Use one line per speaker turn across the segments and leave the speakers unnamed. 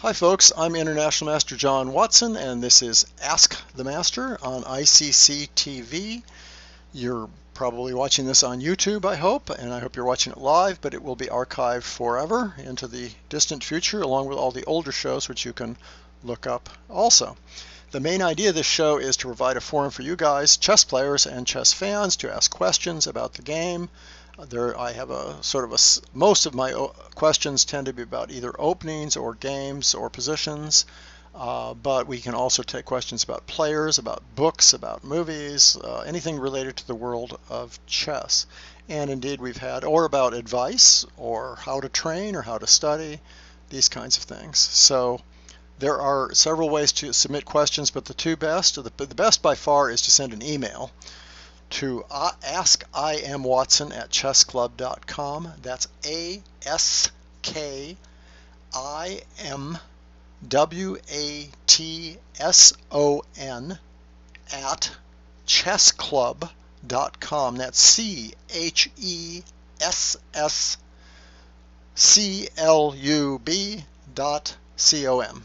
Hi folks, I'm International Master John Watson and this is Ask the Master on ICC TV. You're probably watching this on YouTube, I hope, and I hope you're watching it live, but it will be archived forever into the distant future along with all the older shows which you can look up also. The main idea of this show is to provide a forum for you guys, chess players and chess fans, to ask questions about the game. I have most of my questions tend to be about either openings or games or positions, but we can also take questions about players, about books, about movies, anything related to the world of chess. And indeed we've had, or about advice, or how to train, or how to study, these kinds of things. So there are several ways to submit questions, but the best by far is to send an email to askimwatson@chessclub.com. That's AskImWatson at chessclub.com. That's CHESSCLUB.com.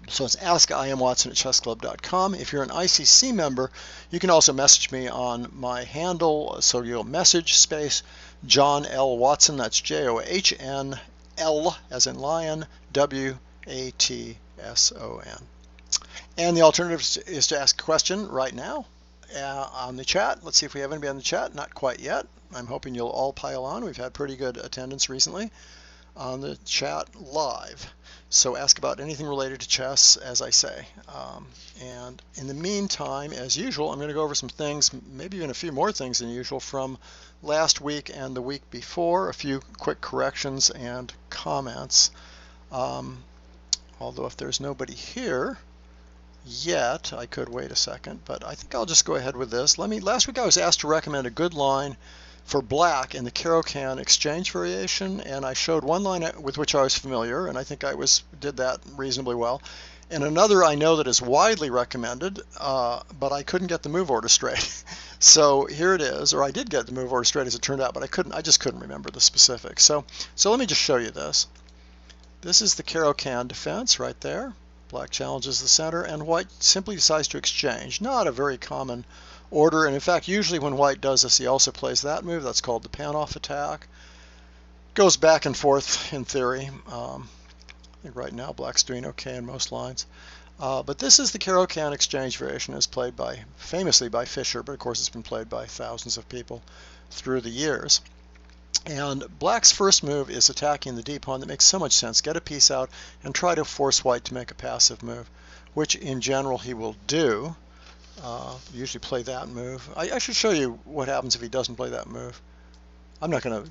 So it's askImWatson@chessclub.com. If you're an ICC member, you can also message me on my handle. So you'll message space John L. Watson. That's JOHN L as in lion, WATSON. And the alternative is to ask a question right now on the chat. Let's see if we have anybody on the chat. Not quite yet. I'm hoping you'll all pile on. We've had pretty good attendance recently on the chat live. So ask about anything related to chess, as I say. And in the meantime, as usual, I'm going to go over some things, maybe even a few more things than usual from last week and the week before, a few quick corrections and comments. Although if there's nobody here yet, I could wait a second, but I think I'll just go ahead with this. Last week I was asked to recommend a good line for black in the Caro-Kann exchange variation, and I showed one line with which I was familiar, and I think did that reasonably well. And another I know that is widely recommended, but I couldn't get the move order straight. So here it is, or I did get the move order straight as it turned out, but I just couldn't remember the specifics. So let me just show you this. This is the Caro-Kann defense right there. Black challenges the center, and white simply decides to exchange. Not a very common order, and in fact usually when white does this he also plays that move. That's called the pan-off attack. Goes back and forth in theory. I think right now black's doing okay in most lines. But this is the Caro-Kann exchange variation, as played famously by Fischer, but of course it's been played by thousands of people through the years. And black's first move is attacking the d-pawn. That makes so much sense. Get a piece out and try to force white to make a passive move, which in general he will do. Usually play that move. I should show you what happens if he doesn't play that move. I'm not going to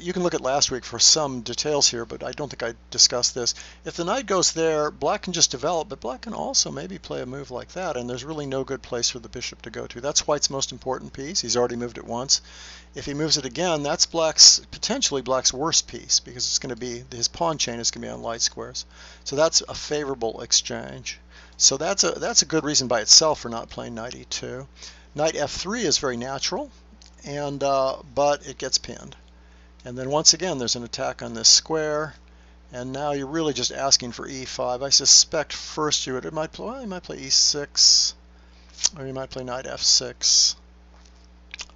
you can look at last week for some details here, but I don't think I discussed this. If the knight goes there, black can just develop, but black can also maybe play a move like that, and there's really no good place for the bishop to go to. That's white's most important piece. He's already moved it once. If he moves it again, that's potentially black's worst piece, because it's going to be, his pawn chain is going to be on light squares. So that's a favorable exchange. So that's a good reason by itself for not playing knight e2. Knight f3 is very natural, and but it gets pinned. And then once again there's an attack on this square, and now you're really just asking for e5. I suspect first you might play e6, or you might play knight f6.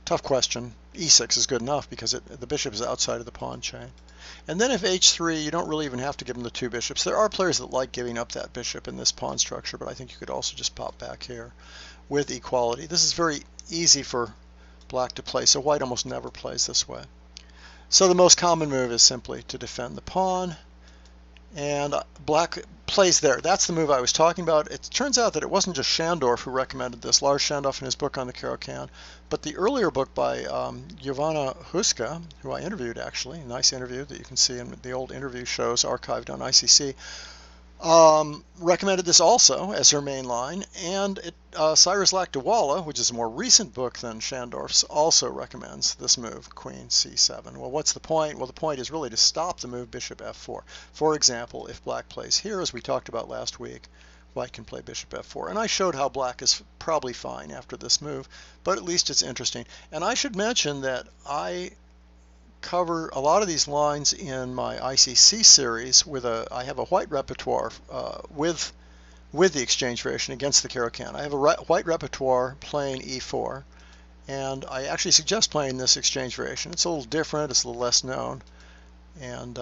Tough question. e6 is good enough because the bishop is outside of the pawn chain. And then if h3, you don't really even have to give him the two bishops. There are players that like giving up that bishop in this pawn structure, but I think you could also just pop back here with equality. This is very easy for black to play, so white almost never plays this way. So the most common move is simply to defend the pawn, and black plays there. That's the move I was talking about. It turns out that it wasn't just Schandorf who recommended this, Lars Schandorf in his book on the Caro-Kann, but the earlier book by Giovanna Huska, who I interviewed actually, a nice interview that you can see in the old interview shows archived on ICC, recommended this also as her main line, and Cyrus Lakdawala, which is a more recent book than Schandorf's, also recommends this move, queen c7. Well, what's the point? Well, the point is really to stop the move bishop f4. For example, if black plays here, as we talked about last week, white can play bishop f4. And I showed how black is probably fine after this move, but at least it's interesting. And I should mention that I cover a lot of these lines in my ICC series with I have a white repertoire with the exchange variation against the Caro-Kann. I have a white repertoire playing E4, and I actually suggest playing this exchange variation. It's a little different, it's a little less known, and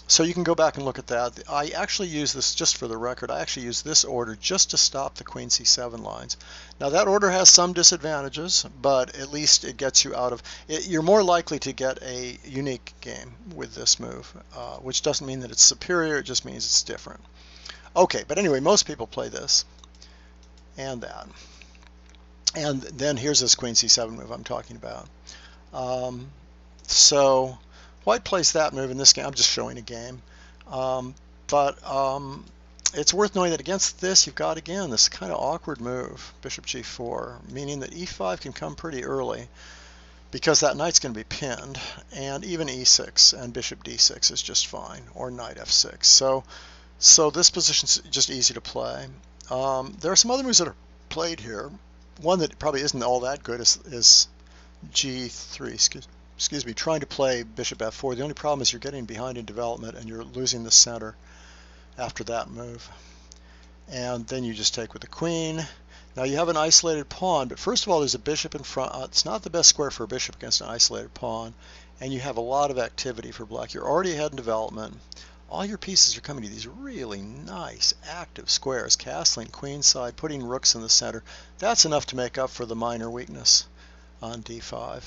so you can go back and look at that. I actually use this, just for the record, I actually use this order just to stop the Queen C7 lines. Now that order has some disadvantages, but at least it gets you out of it. You're more likely to get a unique game with this move, which doesn't mean that it's superior, it just means it's different. Okay, but anyway, most people play this and that. And then here's this Queen C7 move I'm talking about. So white plays that move in this game. I'm just showing a game. It's worth knowing that against this, you've got, again, this kind of awkward move, bishop g4, meaning that e5 can come pretty early because that knight's going to be pinned, and even e6 and bishop d6 is just fine, or knight f6. So this position's just easy to play. There are some other moves that are played here. One that probably isn't all that good is g3, excuse me, trying to play bishop f4. The only problem is you're getting behind in development and you're losing the center after that move. And then you just take with the queen. Now you have an isolated pawn, but first of all there's a bishop in front. It's not the best square for a bishop against an isolated pawn, and you have a lot of activity for black. You're already ahead in development. All your pieces are coming to these really nice active squares, castling queenside, putting rooks in the center. That's enough to make up for the minor weakness on d5.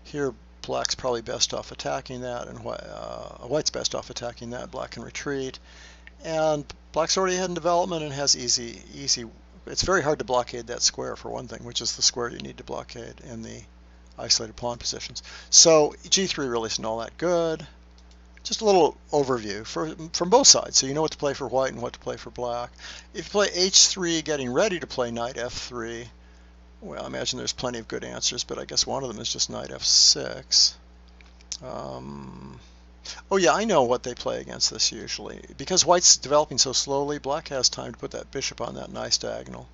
Here black's probably best off attacking that, and white's best off attacking that. Black can retreat, and black's already ahead in development and has easy. It's very hard to blockade that square, for one thing, which is the square you need to blockade in the isolated pawn positions. So g3 really isn't all that good. Just a little overview from both sides, so you know what to play for white and what to play for black. If you play h3, getting ready to play knight f3, well, I imagine there's plenty of good answers, but I guess one of them is just knight f6. Oh yeah, I know what they play against this usually. Because white's developing so slowly, black has time to put that bishop on that nice diagonal,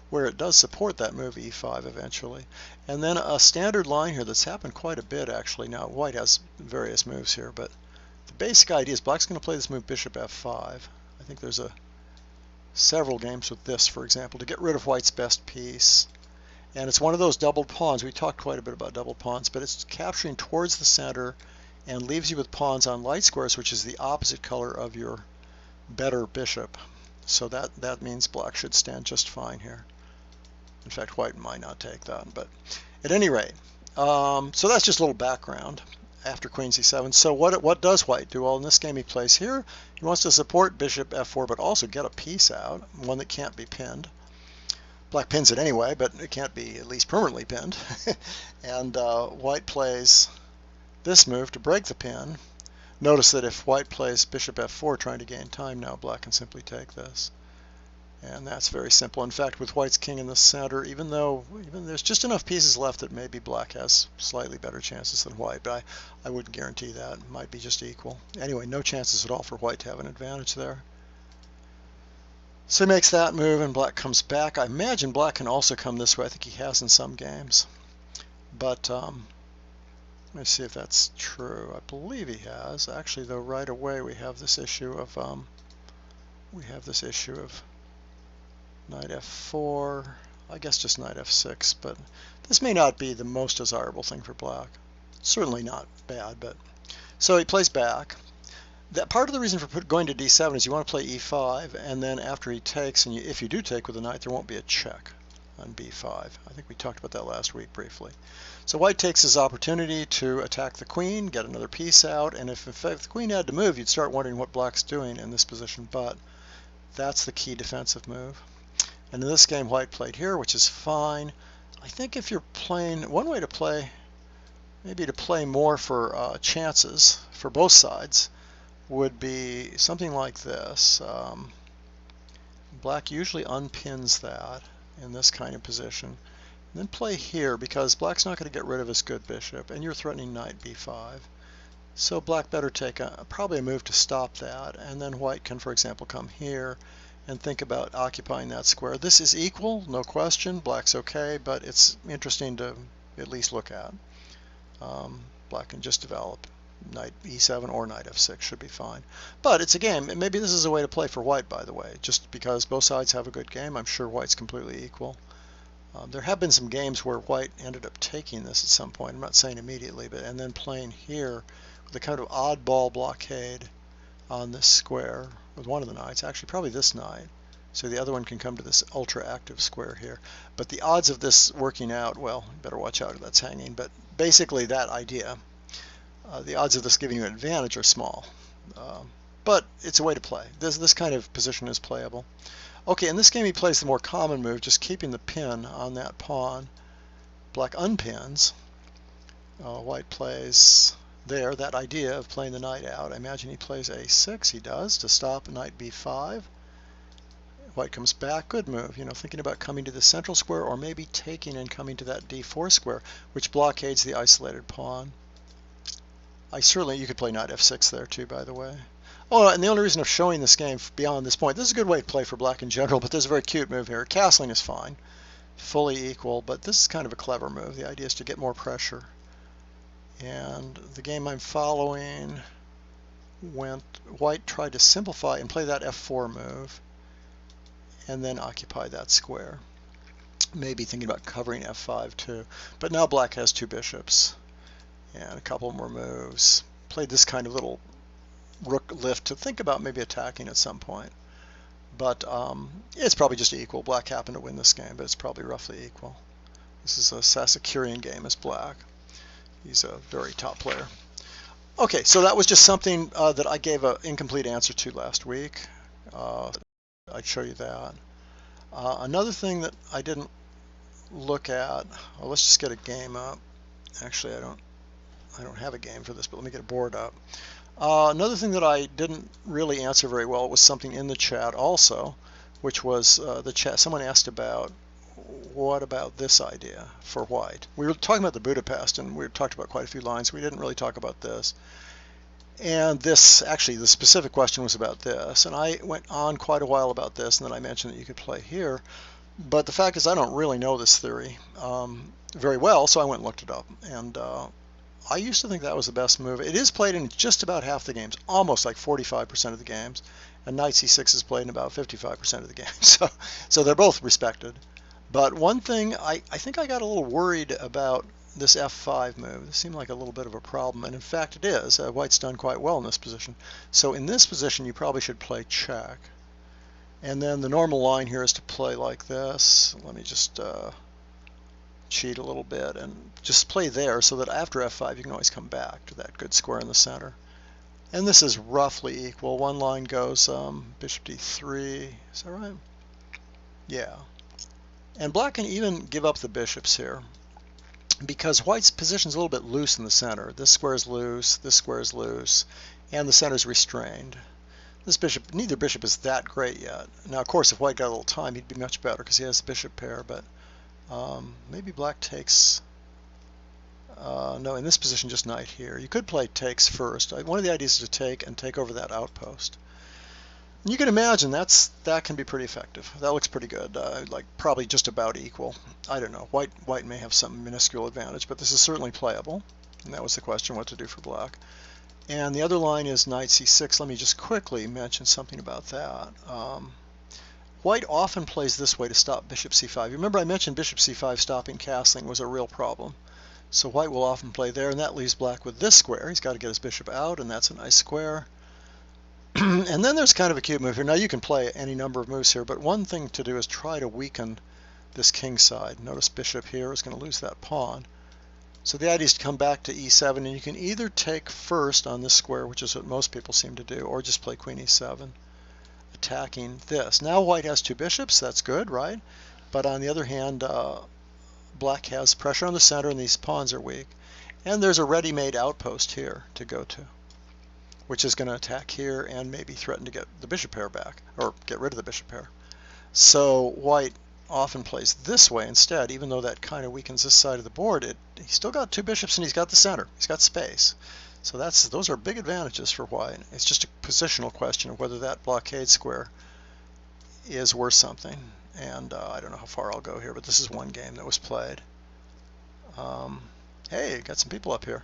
where it does support that move e5 eventually. And then a standard line here that's happened quite a bit actually. Now white has various moves here, but the basic idea is black's going to play this move bishop f5. I think there's several games with this, for example, to get rid of white's best piece. And it's one of those doubled pawns. We talked quite a bit about double pawns, but it's capturing towards the center and leaves you with pawns on light squares, which is the opposite color of your better bishop. So that means black should stand just fine here. In fact, white might not take that, but at any rate, so that's just a little background after queen c7. So what does white do? Well, in this game he plays here. He wants to support bishop f4, but also get a piece out, one that can't be pinned. Black pins it anyway, but it can't be at least permanently pinned. And white plays this move to break the pin. Notice that if white plays bishop f4 trying to gain time now, black can simply take this. And that's very simple. In fact, with white's king in the center, even there's just enough pieces left that maybe black has slightly better chances than white, but I wouldn't guarantee that. It might be just equal. Anyway, no chances at all for white to have an advantage there. So he makes that move and black comes back. I imagine black can also come this way. I think he has in some games. But let me see if that's true. I believe he has. Actually, though, right away we have this issue of knight f4. I guess just knight f6, but this may not be the most desirable thing for black. Certainly not bad, but so he plays back. That part of the reason for going to d7 is you want to play e5, and then after he takes, and if you do take with the knight, there won't be a check on b5. I think we talked about that last week briefly. So white takes his opportunity to attack the queen, get another piece out, and if the queen had to move, you'd start wondering what black's doing in this position, but that's the key defensive move. And in this game, white played here, which is fine. I think if you're playing, one way to play, maybe to play more for chances for both sides, would be something like this. Black usually unpins that in this kind of position. And then play here because black's not going to get rid of his good bishop, and you're threatening knight b5. So black better take probably a move to stop that, and then white can, for example, come here and think about occupying that square. This is equal, no question. Black's okay, but it's interesting to at least look at. Black can just develop. Knight e7 or knight f6 should be fine. But it's a game. Maybe this is a way to play for white, by the way. Just because both sides have a good game, I'm sure white's completely equal. There have been some games where white ended up taking this at some point. I'm not saying immediately, but and then playing here with a kind of oddball blockade on this square with one of the knights. Actually, probably this knight. So the other one can come to this ultra active square here. But the odds of this working out, well, you better watch out if that's hanging. But basically that idea, the odds of this giving you an advantage are small. But it's a way to play. This kind of position is playable. Okay, in this game he plays the more common move, just keeping the pin on that pawn. Black unpins. White plays there, that idea of playing the knight out. I imagine he plays a6. He does, to stop knight b5. White comes back. Good move. You know, thinking about coming to the central square or maybe taking and coming to that d4 square, which blockades the isolated pawn. You could play knight f6 there too, by the way. Oh, and the only reason of showing this game beyond this point, this is a good way to play for black in general, but there's a very cute move here. Castling is fine, fully equal, but this is kind of a clever move. The idea is to get more pressure. And the game I'm following white tried to simplify and play that f4 move and then occupy that square. Maybe thinking about covering f5 too. But now black has two bishops and a couple more moves. Played this kind of little rook lift to think about maybe attacking at some point. But it's probably just equal. Black happened to win this game, but it's probably roughly equal. This is a Sasakurian game as black. He's a very top player. Okay, so that was just something that I gave an incomplete answer to last week. I'd show you that. Another thing that I didn't look at, well, let's just get a game up. Actually, I don't have a game for this, but let me get a board up. Another thing that I didn't really answer very well was something in the chat also, which was the chat. Someone asked about, what about this idea for white? We were talking about the Budapest, and we talked about quite a few lines. We didn't really talk about this. And this, actually, the specific question was about this. And I went on quite a while about this, and then I mentioned that you could play here. But the fact is I don't really know this theory very well, so I went and looked it up. And I used to think that was the best move. It is played in just about half the games, almost like 45% of the games. And knight c6 is played in about 55% of the games. So they're both respected. But one thing, I think I got a little worried about this f5 move. This seemed like a little bit of a problem, and in fact it is. White's done quite well in this position. So in this position you probably should play check. And then the normal line here is to play like this. Let me just cheat a little bit and just play there so that after f5 you can always come back to that good square in the center. And this is roughly equal. One line goes bishop d3. Is that right? Yeah. And black can even give up the bishops here because white's position is a little bit loose in the center. This square is loose, this square is loose, and the center is restrained. This bishop, neither bishop is that great yet. Now, of course, if white got a little time, he'd be much better because he has the bishop pair, but maybe black takes, no, in this position, just knight here. You could play takes first. One of the ideas is to take and take over that outpost. You can imagine that can be pretty effective. That looks pretty good, like probably just about equal. I don't know. White may have some minuscule advantage, but this is certainly playable. And that was the question, what to do for black. And the other line is knight c6. Let me just quickly mention something about that. White often plays this way to stop bishop c5. You remember I mentioned bishop c5 stopping castling was a real problem. So white will often play there, and that leaves black with this square. He's got to get his bishop out, and that's a nice square. And then there's kind of a cute move here. Now you can play any number of moves here, but one thing to do is try to weaken this king side. Notice bishop here is going to lose that pawn. So the idea is to come back to e7, and you can either take first on this square, which is what most people seem to do, or just play queen e7, attacking this. Now white has two bishops. That's good, right? But on the other hand, black has pressure on the center, and these pawns are weak. And there's a ready-made outpost here to go to, which is going to attack here and maybe threaten to get the bishop pair back, or get rid of the bishop pair. So white often plays this way instead, even though that kind of weakens this side of the board. He's still got two bishops and he's got the center. He's got space. So those are big advantages for white. It's just a positional question of whether that blockade square is worth something. And I don't know how far I'll go here, but this is one game that was played. Hey, got some people up here.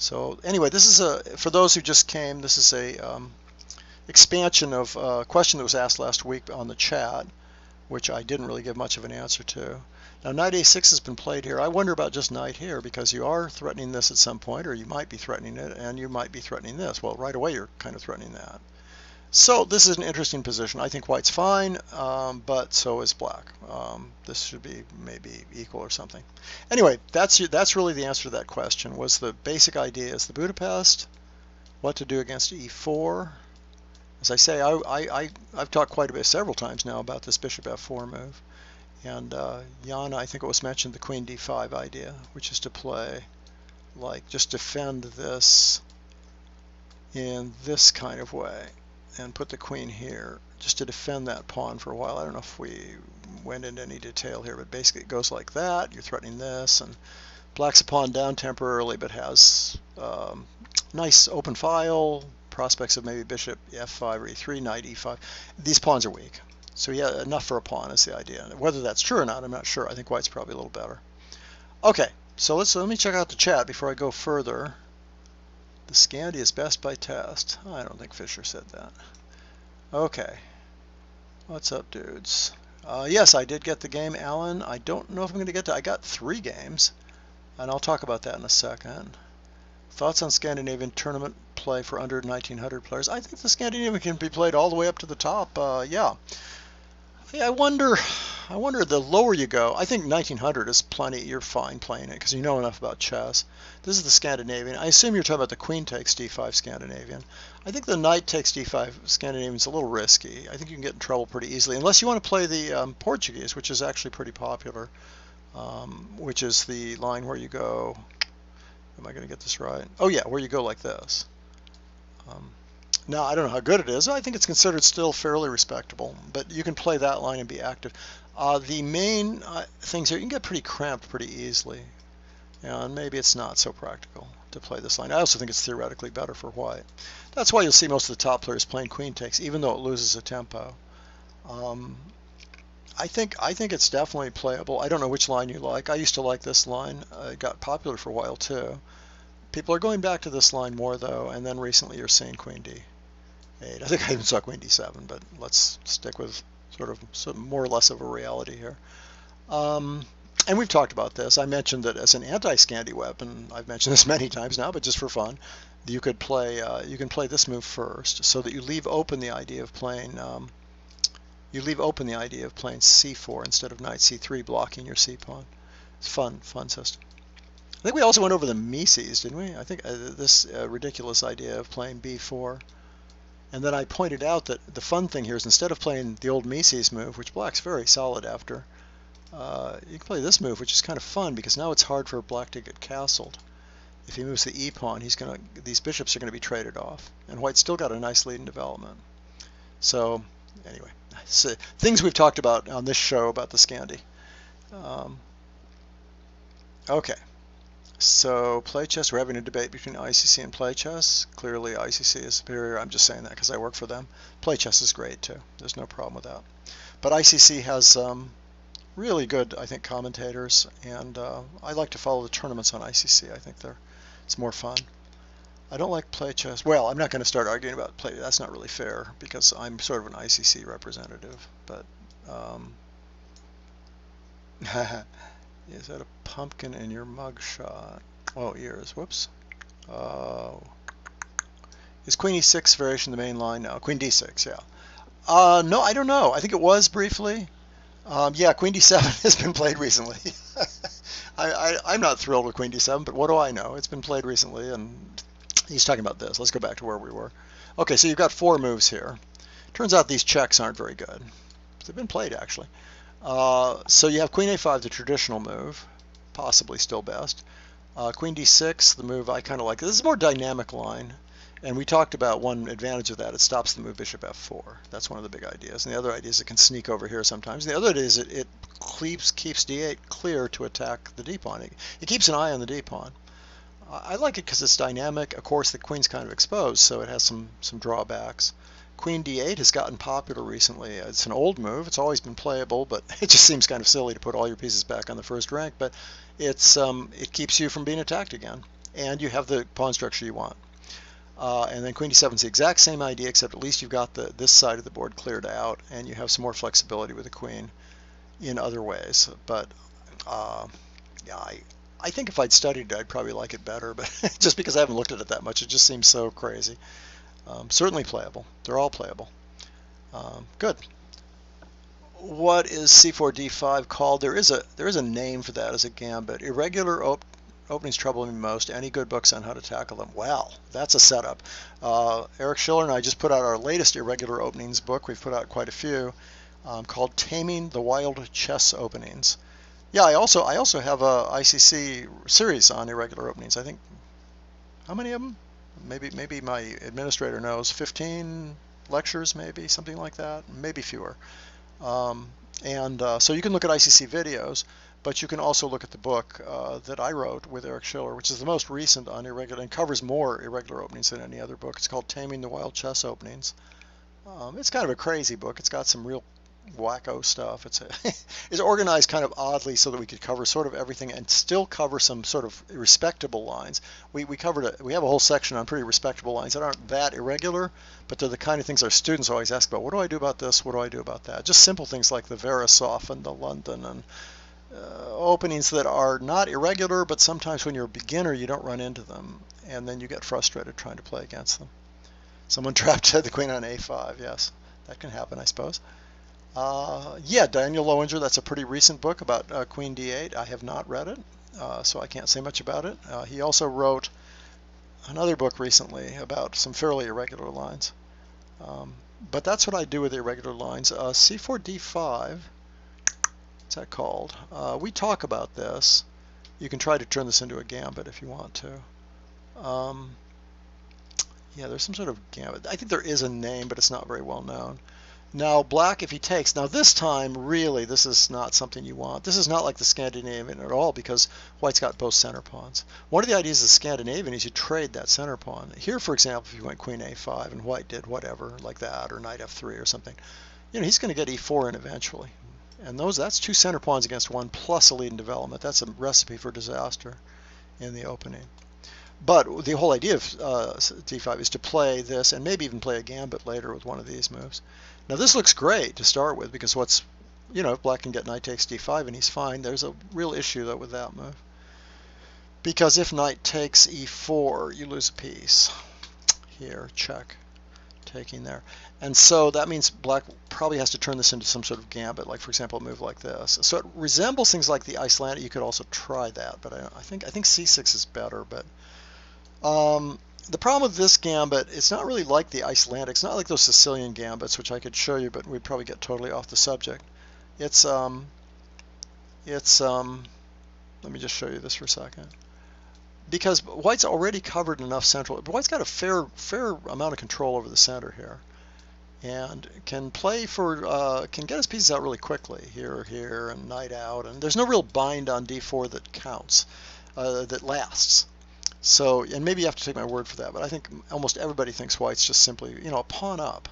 So anyway, this is for those who just came, this is a expansion of a question that was asked last week on the chat, which I didn't really give much of an answer to. Now knight a6 has been played here. I wonder about just knight here, because you are threatening this at some point, or you might be threatening it, and you might be threatening this. Well, right away you're kind of threatening that. So this is an interesting position. I think white's fine, but so is black. This should be maybe equal or something. Anyway, that's really the answer to that question. Was the basic idea is the Budapest, what to do against e4. As I say, I've talked quite a bit several times now about this bishop f4 move. And Jana, I think it was mentioned the queen d5 idea, which is to play, like, just defend this in this kind of way and put the queen here just to defend that pawn for a while. I don't know if we went into any detail here, but basically it goes like that. You're threatening this, and black's a pawn down temporarily, but has nice open file, prospects of maybe bishop f5 or e3, knight e5. These pawns are weak. So yeah, enough for a pawn is the idea. Whether that's true or not, I'm not sure. I think white's probably a little better. Okay, so let me check out the chat before I go further. The Scandi is best by test. I don't think Fisher said that. Okay. What's up, dudes? Yes, I did get the game, Alan. I don't know if I'm going to get to... I got 3 games, and I'll talk about that in a second. Thoughts on Scandinavian tournament play for under 1900 players? I think the Scandinavian can be played all the way up to the top. Yeah. I wonder the lower you go. I think 1900 is plenty. You're fine playing it because you know enough about chess. This is the Scandinavian. I assume you're talking about the queen takes d5 Scandinavian. I think the knight takes d5 Scandinavian is a little risky. I think you can get in trouble pretty easily, unless you want to play the Portuguese, which is actually pretty popular, which is the line where you go, am I going to get this right? Oh yeah, where you go like this. Now, I don't know how good it is. I think it's considered still fairly respectable, but you can play that line and be active. The main things here, you can get pretty cramped pretty easily, and maybe it's not so practical to play this line. I also think it's theoretically better for white. That's why you'll see most of the top players playing queen takes, even though it loses a tempo. I think it's definitely playable. I don't know which line you like. I used to like this line. It got popular for a while too. People are going back to this line more though, and then recently you're seeing queen d8. I think I even saw queen d7, but let's stick with sort of more or less of a reality here. And we've talked about this. I mentioned that as an anti-Scandi weapon, I've mentioned this many times now, but just for fun, you could play. You can play this move first, so that you leave open the idea of playing. You leave open the idea of playing c4 instead of knight c3, blocking your c pawn. It's fun system. I think we also went over the Mises, didn't we? I think this ridiculous idea of playing b4. And then I pointed out that the fun thing here is instead of playing the old Mises move, which black's very solid after, you can play this move, which is kind of fun because now it's hard for black to get castled. If he moves the e pawn, these bishops are going to be traded off, and white's still got a nice lead in development. So anyway, so things we've talked about on this show about the Scandi. Okay. So play chess, we're having a debate between ICC and play chess. Clearly ICC is superior. I'm just saying that because I work for them. Play chess is great too. There's no problem with that. But ICC has really good, I think, commentators, and I like to follow the tournaments on ICC. I think it's more fun. I don't like play chess. Well, I'm not going to start arguing about play. That's not really fair because I'm sort of an ICC representative. But is that a pumpkin in your mugshot? Oh, ears. Whoops. Is queen e6 variation the main line now? Queen d6, yeah. No, I don't know. I think it was briefly. Yeah, queen d7 has been played recently. I'm not thrilled with queen d7, but what do I know? It's been played recently, and he's talking about this. Let's go back to where we were. Okay, so you've got 4 moves here. Turns out these checks aren't very good. They've been played, actually. So you have queen a5, the traditional move, possibly still best. Queen d6, the move I kind of like. This is a more dynamic line, and we talked about one advantage of that. It stops the move bishop f4. That's one of the big ideas. And the other idea is it can sneak over here sometimes. And the other idea is it keeps d8 clear to attack the d pawn. It keeps an eye on the d pawn. I like it because it's dynamic. Of course, the queen's kind of exposed, so it has some drawbacks. Queen d8 has gotten popular recently. It's an old move. It's always been playable, but it just seems kind of silly to put all your pieces back on the first rank. But it keeps you from being attacked again. and you have the pawn structure you want. And then queen d7 is the exact same idea, except at least you've got this side of the board cleared out, and you have some more flexibility with the queen in other ways. But yeah, I think if I'd studied it, I'd probably like it better. But just because I haven't looked at it that much, it just seems so crazy. Certainly playable. They're all playable. Good. What is c4 d5 called? There is a name for that as a gambit. Irregular openings trouble me most. Any good books on how to tackle them? Well, that's a setup. Eric Schiller and I just put out our latest irregular openings book. We've put out quite a few, called Taming the Wild Chess Openings. Yeah, I also have a ICC series on irregular openings. I think, how many of them? Maybe my administrator knows. 15 lectures, maybe something like that. Maybe fewer. So you can look at ICC videos, but you can also look at the book that I wrote with Eric Schiller, which is the most recent on irregular and covers more irregular openings than any other book. It's called Taming the Wild Chess Openings. It's kind of a crazy book. It's got some real wacko stuff. It's organized kind of oddly so that we could cover sort of everything and still cover some sort of respectable lines. We have a whole section on pretty respectable lines that aren't that irregular, but they're the kind of things our students always ask about. What do I do about this? What do I do about that? Just simple things like the Verisov and the London and openings that are not irregular, but sometimes when you're a beginner you don't run into them, and then you get frustrated trying to play against them. Someone trapped the queen on a5. Yes, that can happen, I suppose. Yeah, Daniel Lowinger, that's a pretty recent book about Queen d8. I have not read it, so I can't say much about it. He also wrote another book recently about some fairly irregular lines. But that's what I do with irregular lines. c4 d5, what's that called? We talk about this. You can try to turn this into a gambit if you want to. Yeah, there's some sort of gambit. I think there is a name, but it's not very well known. Now, black, if he takes, now this time, really, this is not something you want. This is not like the Scandinavian at all, because white's got both center pawns. One of the ideas of the Scandinavian is you trade that center pawn. Here, for example, if you went queen a5 and white did whatever, like that, or knight f3 or something, he's going to get e4 in eventually. And that's two center pawns against one, plus a lead in development. That's a recipe for disaster in the opening. But the whole idea of d5 is to play this and maybe even play a gambit later with one of these moves. Now this looks great to start with, because if black can get knight takes d5 and he's fine. There's a real issue though with that move, because if knight takes e4, you lose a piece. Here, check, taking there. And so that means black probably has to turn this into some sort of gambit, like for example a move like this. So it resembles things like the Icelandic. You could also try that, but I think c6 is better. But the problem with this gambit, it's not really like the Icelandic. It's not like those Sicilian gambits, which I could show you, but we'd probably get totally off the subject. Let me just show you this for a second. Because white's already covered enough central, but white's got a fair amount of control over the center here, and can get his pieces out really quickly, here, and knight out, and there's no real bind on d4 that counts, that lasts. So, and maybe you have to take my word for that, but I think almost everybody thinks white's just simply, a pawn up.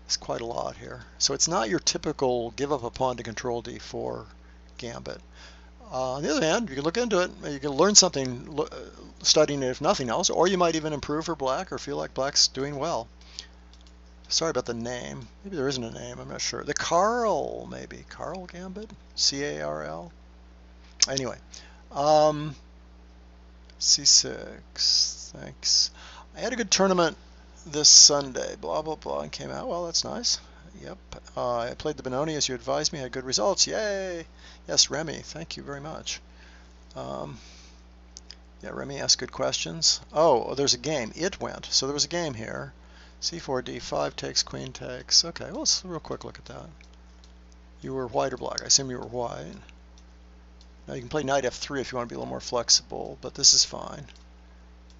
It's quite a lot here. So it's not your typical give up a pawn to control d4 gambit. On the other hand, you can look into it. You can learn something studying it, if nothing else, or you might even improve for black or feel like black's doing well. Sorry about the name. Maybe there isn't a name. I'm not sure. The Carl, maybe. Carl Gambit? C-A-R-L? Anyway. C6, thanks. I had a good tournament this Sunday, blah, blah, blah, and came out. Well, that's nice. Yep. I played the Benoni as you advised me, had good results. Yay! Yes, Remy, thank you very much. Yeah, Remy asked good questions. Oh, there's a game. It went. So there was a game here. C4, D5 takes, queen takes. Okay, well, let's real quick look at that. You were white or black? I assume you were white. Now you can play knight f3 if you want to be a little more flexible, but this is fine.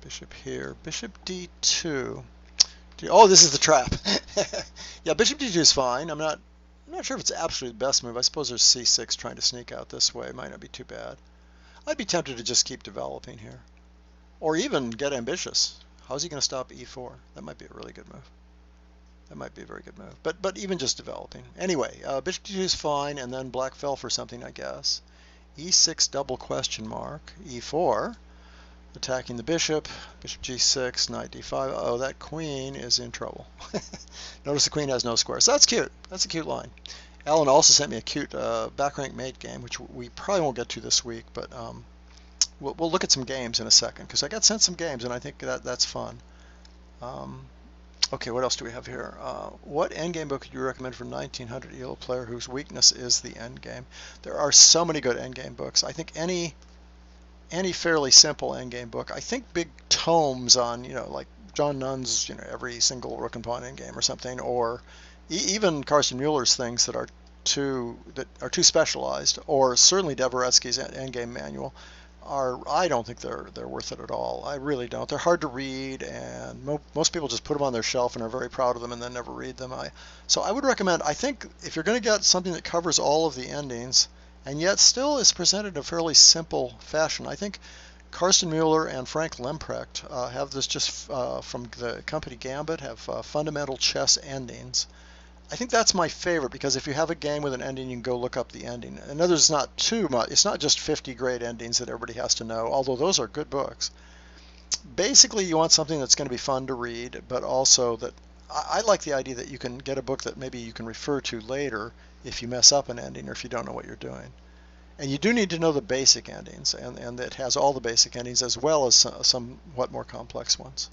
Bishop here. Bishop d2. Oh, this is the trap. Yeah, bishop d2 is fine. I'm not sure if it's absolutely the best move. I suppose there's c6 trying to sneak out this way. It might not be too bad. I'd be tempted to just keep developing here, or even get ambitious. How's he going to stop e4? That might be a really good move. That might be a very good move. But even just developing. Anyway, bishop d2 is fine, and then black fell for something, I guess. e6 double question mark. e4. attacking the bishop, bishop g6, knight d5. Oh, that queen is in trouble. Notice the queen has no square. So that's cute. That's a cute line. Alan also sent me a cute back rank mate game, which we probably won't get to this week, but we'll look at some games in a second, because I got sent some games, and I think that's fun. Okay, what else do we have here? What endgame book could you recommend for 1900 ELO player whose weakness is the endgame? There are so many good endgame books. I think any fairly simple endgame book. I think big tomes on, like John Nunn's, every single rook and pawn endgame or something, or even Carsten Mueller's things that are too specialized, or certainly Dvoretsky's endgame manual. I don't think they're worth it at all. I really don't. They're hard to read, and most people just put them on their shelf and are very proud of them and then never read them. So I would recommend, I think if you're going to get something that covers all of the endings and yet still is presented in a fairly simple fashion, I think Carsten Mueller and Frank Lemprecht have this just from the company Gambit, have fundamental chess endings. I think that's my favorite, because if you have a game with an ending, you can go look up the ending. In other words, it's not too much. It's not just 50 great endings that everybody has to know, although those are good books. Basically, you want something that's going to be fun to read, but also that I like the idea that you can get a book that maybe you can refer to later if you mess up an ending or if you don't know what you're doing. And you do need to know the basic endings, and it has all the basic endings as well as somewhat more complex ones.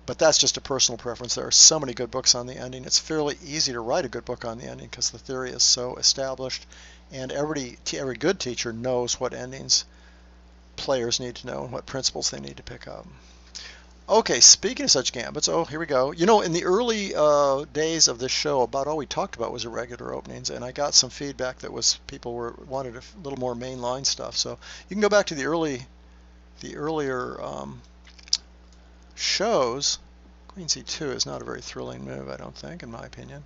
But that's just a personal preference. There are so many good books on the ending. It's fairly easy to write a good book on the ending because the theory is so established, and every good teacher knows what endings players need to know and what principles they need to pick up. Okay, speaking of such gambits, here we go. In the early days of this show, about all we talked about was irregular openings, and I got some feedback that was people wanted a little more mainline stuff. So you can go back to the earlier shows. Queen c2 is not a very thrilling move, I don't think, in my opinion.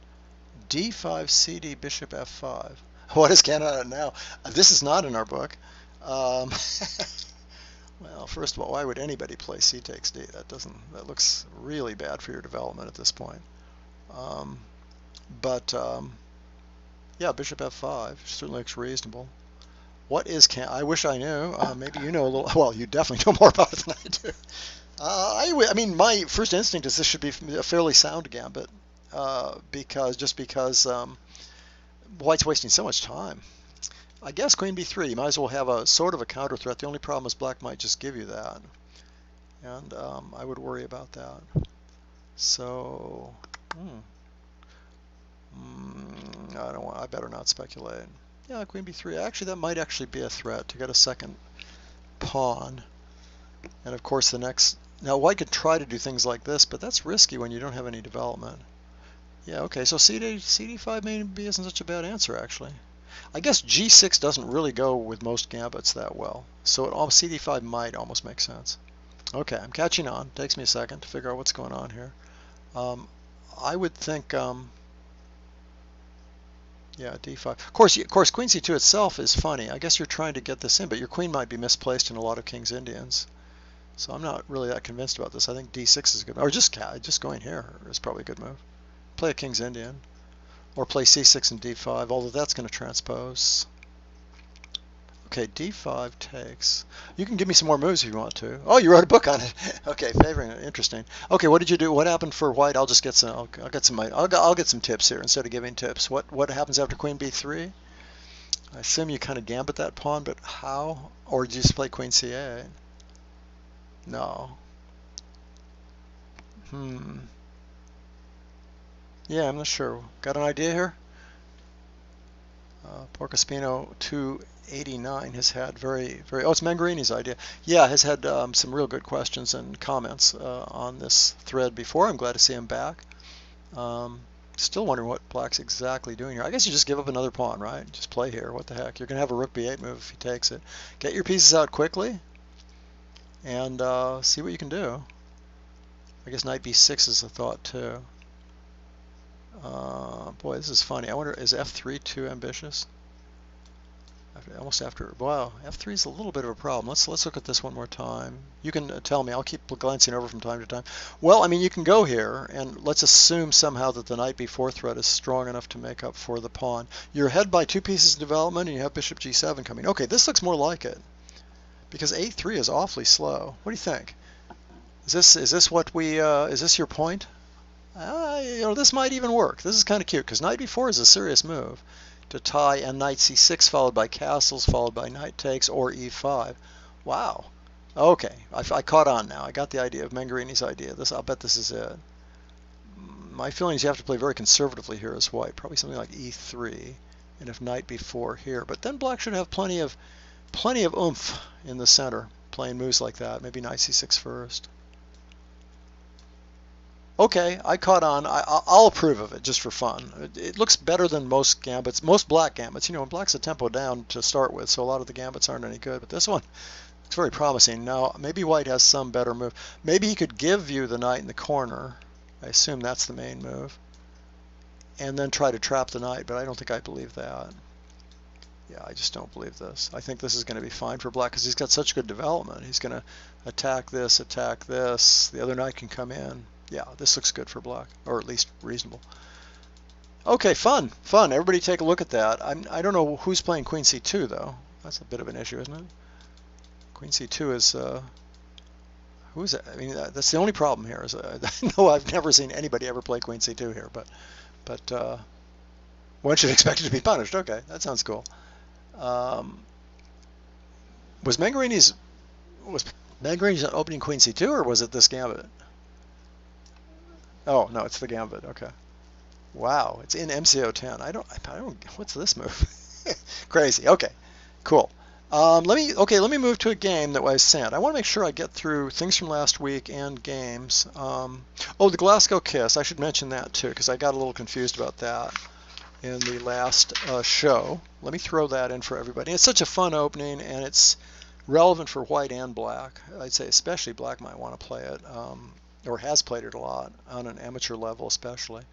d5 cd, bishop f5. What is Canada now? This is not in our book. Well, first of all, why would anybody play c takes d? That looks really bad for your development at this point. Yeah, bishop f5 certainly looks reasonable. What is I wish I knew. Maybe you know a little. Well, you definitely know more about it than I do. I mean, my first instinct is this should be a fairly sound gambit, because White's wasting so much time. I guess queen b3, you might as well have a sort of a counter threat. The only problem is black might just give you that, and I would worry about that. So, I better not speculate. Yeah, queen b3. Actually, that might actually be a threat to get a second pawn. And of course, now White could try to do things like this, but that's risky when you don't have any development. Yeah, okay, so cd5 maybe isn't such a bad answer, actually. I guess g6 doesn't really go with most gambits that well, so cd5 might almost make sense. Okay, I'm catching on. It takes me a second to figure out what's going on here. I would think, yeah, d5. Of course, queen c2 itself is funny. I guess you're trying to get this in, but your queen might be misplaced in a lot of King's Indians. So I'm not really that convinced about this. I think d6 is a good move. Or just going here is probably a good move. Play a King's Indian. Or play c6 and d5, although that's going to transpose. Okay, d5 takes. You can give me some more moves if you want to. Oh, you wrote a book on it. Okay, favoring it. Interesting. Okay, what did you do? What happened for White? I'll just get some. I'll get some tips here instead of giving tips. What happens after queen b3? I assume you kind of gambit that pawn, but how? Or do you just play queen c8? No. Yeah, I'm not sure. Got an idea here? Porcospino 289 has had it's Mangarini's idea. Yeah, has had some real good questions and comments on this thread before. I'm glad to see him back. Still wondering what Black's exactly doing here. I guess you just give up another pawn, right? Just play here. What the heck? You're going to have a rook b8 move if he takes it. Get your pieces out quickly and see what you can do. I guess knight b6 is a thought too. Boy, this is funny. I wonder, is f3 too ambitious? Almost after. Wow, f3 is a little bit of a problem. Let's look at this one more time. You can tell me. I'll keep glancing over from time to time. Well, I mean, you can go here, and let's assume somehow that the knight b4 threat is strong enough to make up for the pawn. You're ahead by 2 pieces of development, and you have bishop g7 coming. Okay, this looks more like it. because a3 is awfully slow. What do you think? Is this what we is this your point? You know, this might even work. This is kind of cute because knight b4 is a serious move to tie, and knight c6 followed by castles followed by knight takes or e5. Wow. Okay, I caught on now. I got the idea of Menger-Ini's idea. I'll bet this is it. My feeling is you have to play very conservatively here as white, probably something like e3, and if knight b4 here. But then black should have plenty of oomph in the center, playing moves like that. Maybe knight c6 first. Okay, I caught on. I'll approve of it just for fun. It looks better than most gambits, most black gambits. You know, black's a tempo down to start with, so a lot of the gambits aren't any good. But this one, it's very promising. Now, maybe white has some better move. Maybe he could give you the knight in the corner. I assume that's the main move. And then try to trap the knight, but I don't think I believe that. Yeah, I just don't believe this. I think this is going to be fine for black because he's got such good development. He's going to attack this. The other knight can come in. Yeah, this looks good for black, or at least reasonable. Okay, fun. Everybody take a look at that. I don't know who's playing queen c2, though. That's a bit of an issue, isn't it? Queen c2 is... who is it? I mean, that's the only problem here. Is no, I've never seen anybody ever play queen c2 here, but one should expect it to be punished. Okay, that sounds cool. Was Menger-Ini's opening queen c2, or was it this gambit? Oh no, it's the gambit. Okay. Wow, it's in MCO10. I don't. What's this move? Crazy. Okay, cool. Let me move to a game that I sent. I want to make sure I get through things from last week and games. Oh, the Glasgow Kiss. I should mention that too because I got a little confused about that in the last show. Let me throw that in for everybody. It's such a fun opening, and it's relevant for white and black. I'd say especially black might want to play it, or has played it a lot on an amateur level, especially.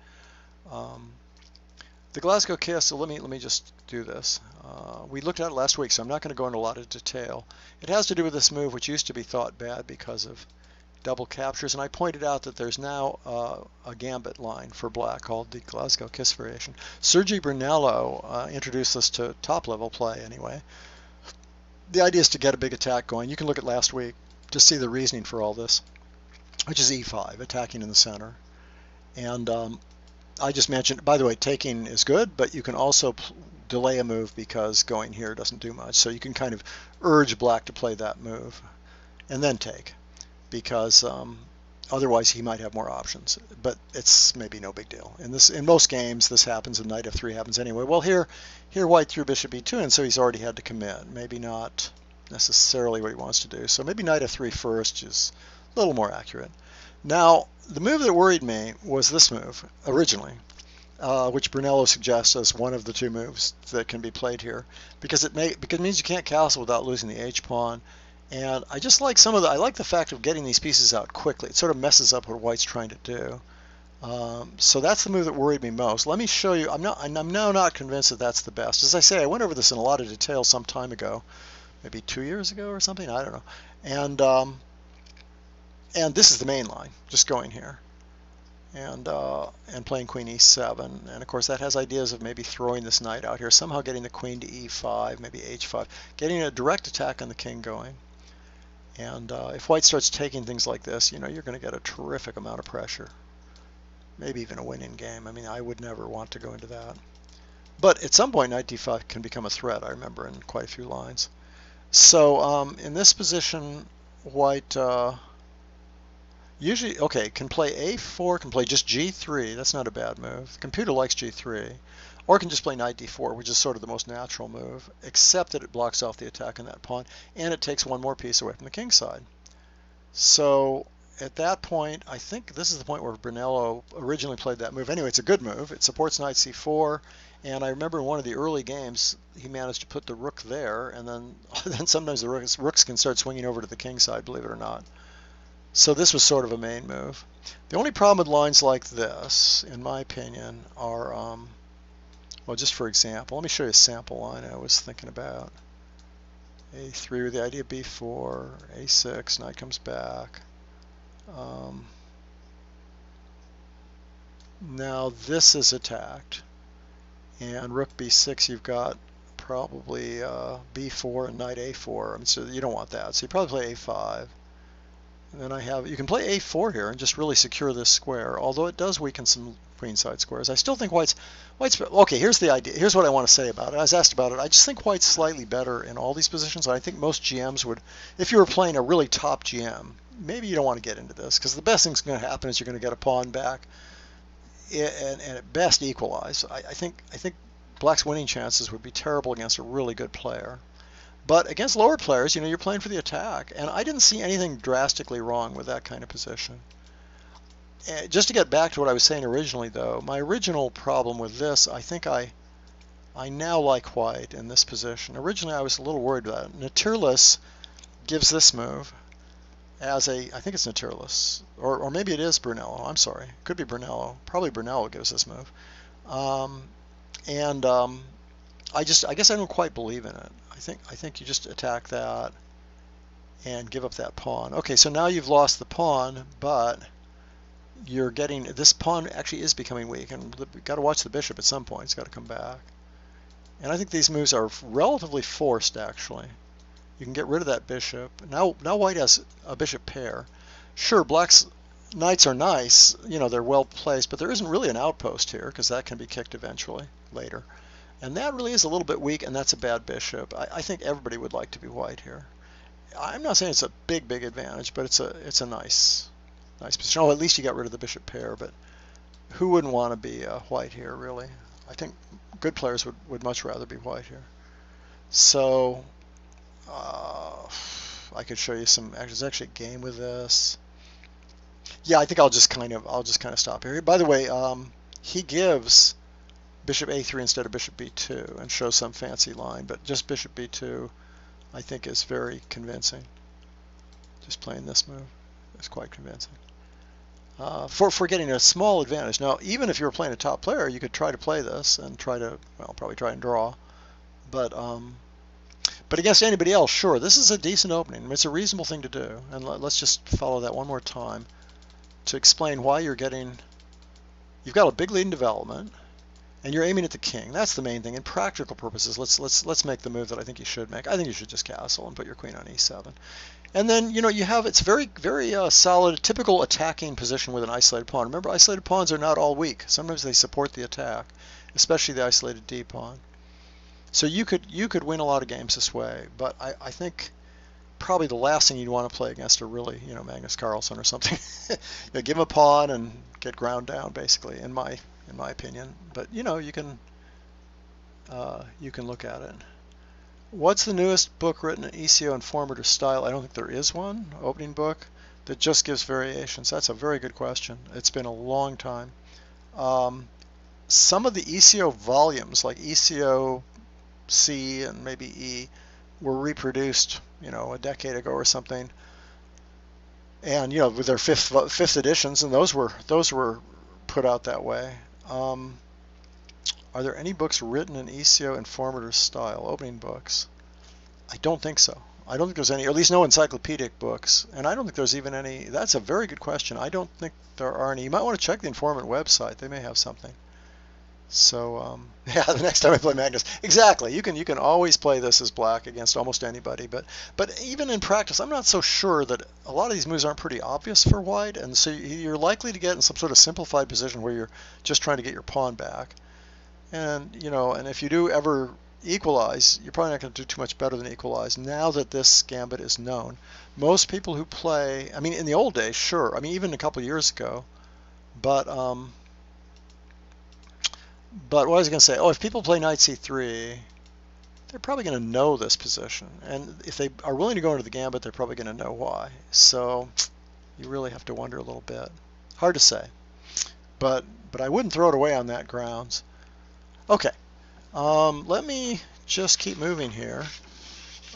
The Glasgow Kiss. So let me just do this. We looked at it last week, so I'm not going to go into a lot of detail. It has to do with this move, which used to be thought bad because of double captures, and I pointed out that there's now a gambit line for black called the Glasgow Kiss variation. Sergei Brunello introduced this to top-level play anyway. The idea is to get a big attack going. You can look at last week to see the reasoning for all this, which is e5, attacking in the center. And I just mentioned, by the way, taking is good, but you can also delay a move because going here doesn't do much. So you can kind of urge black to play that move and then take, because otherwise he might have more options. But it's maybe no big deal. In most games, this happens, and knight f3 happens anyway. Well, here white threw bishop e2, and so he's already had to commit. Maybe not necessarily what he wants to do. So maybe knight f3 first is a little more accurate. Now, the move that worried me was this move originally, which Brunello suggests as one of the two moves that can be played here, because it means you can't castle without losing the h-pawn. And I just like I like the fact of getting these pieces out quickly. It sort of messes up what white's trying to do. So that's the move that worried me most. Let me show you. I'm now not convinced that that's the best. As I say, I went over this in a lot of detail some time ago, maybe 2 years ago or something. I don't know. And this is the main line, just going here, and playing queen e7, and of course that has ideas of maybe throwing this knight out here, somehow getting the queen to e5, maybe h5, getting a direct attack on the king going. And if white starts taking things like this, you know, you're going to get a terrific amount of pressure, maybe even a winning game. I mean, I would never want to go into that. But at some point, knight d5 can become a threat, I remember, in quite a few lines. So in this position, white... usually, can play a4, can play just g3. That's not a bad move. The computer likes g3. Or can just play knight d4, which is sort of the most natural move, except that it blocks off the attack on that pawn, and it takes one more piece away from the king side. So at that point, I think this is the point where Brunello originally played that move. Anyway, it's a good move. It supports knight c4, and I remember in one of the early games, he managed to put the rook there, and then sometimes the rooks can start swinging over to the king side, believe it or not. So this was sort of a main move. The only problem with lines like this, in my opinion, are, well, just for example, let me show you a sample line I was thinking about. a3 with the idea of b4, a6, knight comes back. Now this is attacked, and rook b6, you've got probably b4 and knight a4. I mean, so you don't want that. So you probably play a5. And then you can play a4 here and just really secure this square, although it does weaken some queenside squares. I still think white's, okay, here's the idea. Here's what I want to say about it. I was asked about it. I just think white's slightly better in all these positions. I think most GMs would, if you were playing a really top GM, maybe you don't want to get into this, because the best thing's going to happen is you're going to get a pawn back, and at best equalize. I think black's winning chances would be terrible against a really good player. But against lower players, you're playing for the attack, and I didn't see anything drastically wrong with that kind of position. Just to get back to what I was saying originally, though, my original problem with this, I think I now like white in this position. Originally, I was a little worried about it. Nautilus gives this move as a, I think it's Nautilus, or maybe it is Brunello. I'm sorry, could be Brunello. Probably Brunello gives this move, I guess I don't quite believe in it. I think you just attack that and give up that pawn. Okay, so now you've lost the pawn, but you're getting, this pawn actually is becoming weak, and you've got to watch the bishop at some point. It's got to come back. And I think these moves are relatively forced, actually. You can get rid of that bishop. Now white has a bishop pair. Sure, black's knights are nice, they're well placed, but there isn't really an outpost here, because that can be kicked eventually later. And that really is a little bit weak, and that's a bad bishop. I think everybody would like to be white here. I'm not saying it's a big advantage, but it's a nice position. Oh, at least you got rid of the bishop pair, but who wouldn't want to be white here, really? I think good players would much rather be white here. So I could show you some. There's actually a game with this. Yeah, I think I'll just kind of stop here. By the way, he gives bishop a3 instead of bishop b2 and shows some fancy line, but just bishop b2 I think is very convincing. Just playing this move is quite convincing for getting a small advantage. Now, even if you were playing a top player, you could try to play this and probably try and draw, but against anybody else, sure, this is a decent opening. I mean, it's a reasonable thing to do, and let's just follow that one more time to explain why you've got a big lead in development, and you're aiming at the king. That's the main thing. In practical purposes, let's make the move that I think you should make. I think you should just castle and put your queen on e7. And then, it's very solid, typical attacking position with an isolated pawn. Remember, isolated pawns are not all weak. Sometimes they support the attack, especially the isolated d pawn. So you could win a lot of games this way, but I think probably the last thing you'd want to play against are really, Magnus Carlsen or something. Give him a pawn and get ground down, basically, in my opinion. But you can look at it. What's the newest book written in ECO informative style? I don't think there is one opening book that just gives variations. That's a very good question. It's been a long time. Some of the ECO volumes, like ECO C and maybe E, were reproduced, a decade ago or something, and with their fifth editions, and those were put out that way. Are there any books written in ECO informative style, opening books? I don't think so. I don't think there's any, or at least no encyclopedic books, and I don't think there's even any. That's a very good question. I don't think there are any. You might want to check the Informant website. They may have something. So yeah, the next time I play Magnus, exactly. You can always play this as black against almost anybody, but even in practice, I'm not so sure that a lot of these moves aren't pretty obvious for white, and so you're likely to get in some sort of simplified position where you're just trying to get your pawn back, and and if you do ever equalize, you're probably not going to do too much better than equalize. Now that this gambit is known, most people who play, I mean, in the old days, sure, I mean, even a couple of years ago, but what was I going to say? Oh, if people play knight c3, they're probably going to know this position. And if they are willing to go into the gambit, they're probably going to know why. So you really have to wonder a little bit. Hard to say. But I wouldn't throw it away on that grounds. Okay. Let me just keep moving here.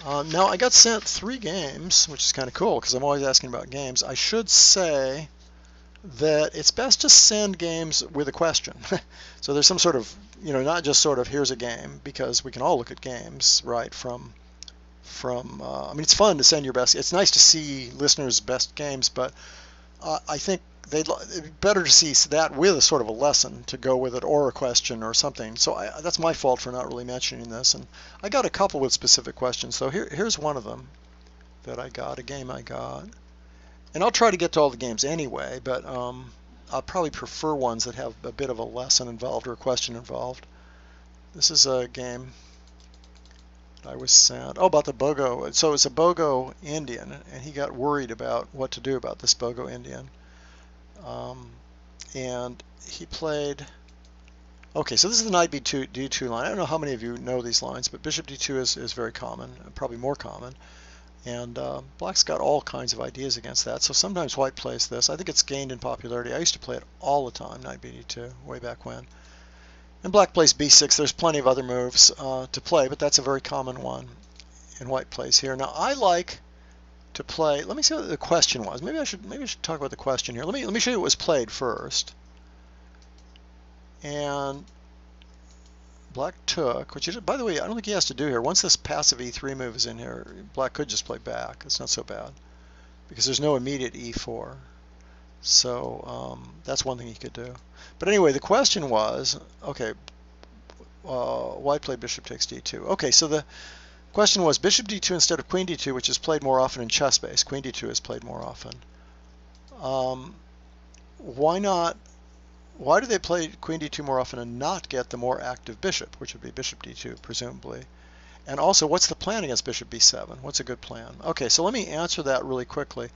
Now, I got sent 3 games, which is kind of cool because I'm always asking about games. I should say that it's best to send games with a question. So there's some sort of, not just sort of here's a game, because we can all look at games, right, from I mean, it's fun to send your best, it's nice to see listeners' best games, but I think it'd be better to see that with a sort of a lesson to go with it, or a question or something. So that's my fault for not really mentioning this. And I got a couple with specific questions. So here's one of them that I got, a game I got. And I'll try to get to all the games anyway, but I'll probably prefer ones that have a bit of a lesson involved or a question involved. This is a game I was sent. Oh, about the Bogo. So it's a Bogo Indian, and he got worried about what to do about this Bogo Indian. And he played. Okay, so this is the knight b2 d2 line. I don't know how many of you know these lines, but bishop d2 is very common, probably more common. And black's got all kinds of ideas against that. So sometimes white plays this. I think it's gained in popularity. I used to play it all the time, knight b2, way back when. And black plays b6. There's plenty of other moves to play, but that's a very common one. And white plays here. Now I like to play. Let me see what the question was. Maybe I should talk about the question here. Let me show you what was played first. And black took, which is, by the way, I don't think he has to do here. Once this passive e3 move is in here, black could just play back. It's not so bad because there's no immediate e4. So that's one thing he could do. But anyway, the question was, okay, white played bishop takes d2. Okay, so the question was bishop d2 instead of queen d2, which is played more often in chess base. Queen d2 is played more often. Why not? Why do they play queen d2 more often and not get the more active bishop, which would be bishop d2, presumably? And also, what's the plan against bishop b7? What's a good plan? Okay, so let me answer that really quickly.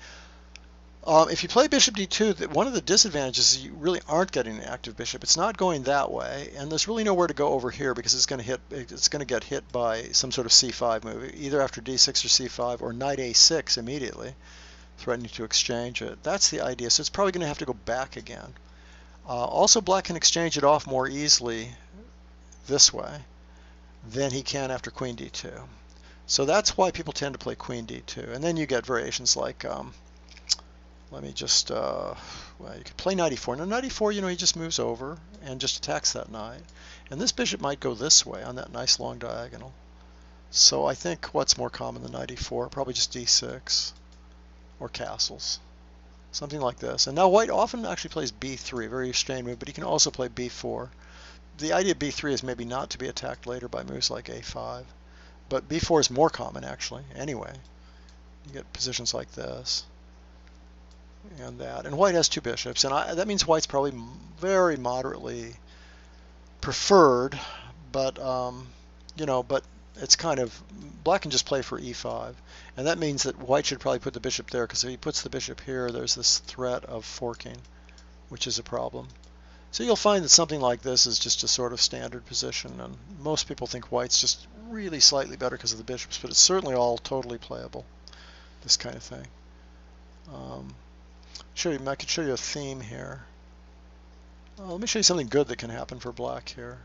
If you play bishop d2, one of the disadvantages is you really aren't getting an active bishop. It's not going that way, and there's really nowhere to go over here because it's going to get hit by some sort of c5 move, either after d6 or c5, or knight a6 immediately, threatening to exchange it. That's the idea. So it's probably going to have to go back again. Also, black can exchange it off more easily this way than he can after queen d2. So that's why people tend to play queen d2. And then you get variations like, let me just, well, you could play knight e4. Now, knight e4, you know, he just moves over and just attacks that knight. And this bishop might go this way on that nice long diagonal. So I think what's more common than knight e4? Probably just d6 or castles. Something like this. And now white often actually plays b3, a very restrained move, but he can also play b4. The idea of b3 is maybe not to be attacked later by moves like a5, but b4 is more common actually. Anyway, you get positions like this and that. And white has two bishops, and that means white's probably very moderately preferred, but you know, but it's kind of, black can just play for e5, and that means that white should probably put the bishop there, because if he puts the bishop here, there's this threat of forking, which is a problem. So you'll find that something like this is just a sort of standard position, and most people think white's just really slightly better because of the bishops, but it's certainly all totally playable, this kind of thing. I could show you a theme here. Let me show you something good that can happen for black here.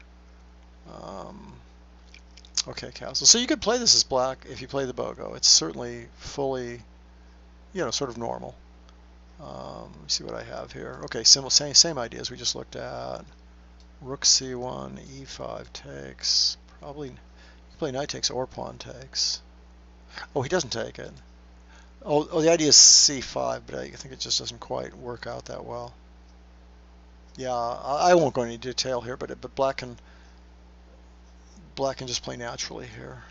Okay, castle. So you could play this as black if you play the Bogo. It's certainly fully, you know, sort of normal. Let me see what I have here. Okay, same ideas we just looked at. Rook c1, e5 takes. Probably you play knight takes or pawn takes. Oh, he doesn't take it. Oh, the idea is c5, but I think it just doesn't quite work out that well. Yeah, I won't go into detail here, but black can just play naturally here,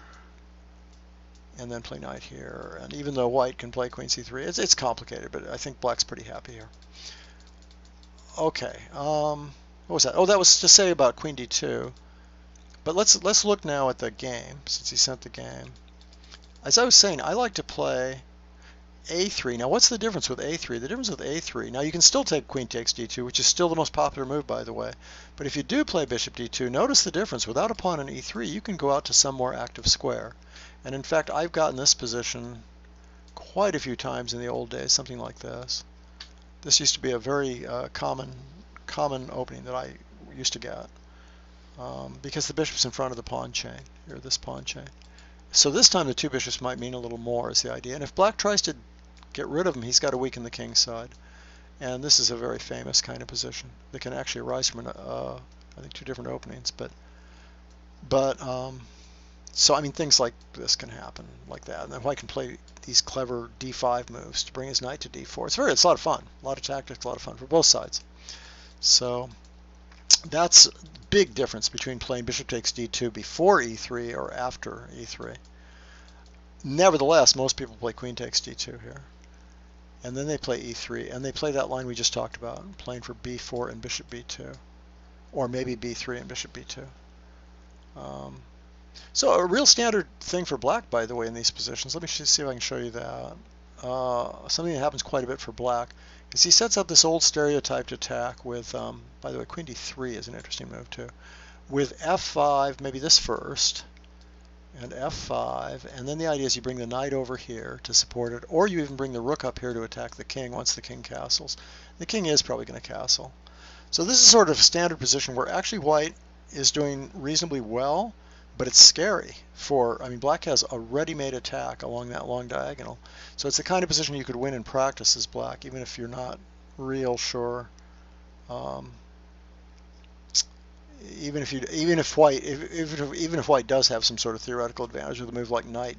and then play knight here. And even though white can play queen c3, it's complicated, but I think black's pretty happy here. Okay, what was that? Oh, that was to say about queen d2. But let's look now at the game, since he sent the game. As I was saying, I like to play a3. Now, what's the difference with a3? The difference with a3, now you can still take queen takes d2, which is still the most popular move, by the way. But if you do play bishop d2, notice the difference. Without a pawn on e3, you can go out to some more active square. And in fact, I've gotten this position quite a few times in the old days, something like this. This used to be a very common opening that I used to get, because the bishop's in front of the pawn chain, here, this pawn chain. So this time the two bishops might mean a little more, is the idea. And if black tries to get rid of him, he's got to weaken the king's side. And this is a very famous kind of position that can actually arise from, I think, two different openings. But So I mean, things like this can happen like that, and then white can play these clever d5 moves to bring his knight to d4. It's a lot of fun, a lot of tactics, a lot of fun for both sides. So that's a big difference between playing bishop takes d2 before e3 or after e3. Nevertheless, most people play queen takes d2 here, and then they play e3, and they play that line we just talked about, playing for b4 and bishop b2, or maybe b3 and bishop b2. So a real standard thing for black, by the way, in these positions, let me see if I can show you that. Something that happens quite a bit for black is he sets up this old stereotyped attack with, by the way, queen d3 is an interesting move too, with f5, maybe this first, and f5, and then the idea is you bring the knight over here to support it, or you even bring the rook up here to attack the king once the king castles. The king is probably going to castle. So this is sort of a standard position where actually white is doing reasonably well, but it's scary for, I mean, black has a ready-made attack along that long diagonal. So it's the kind of position you could win in practice as black, even if you're not real sure. Even if white does have some sort of theoretical advantage with a move like knight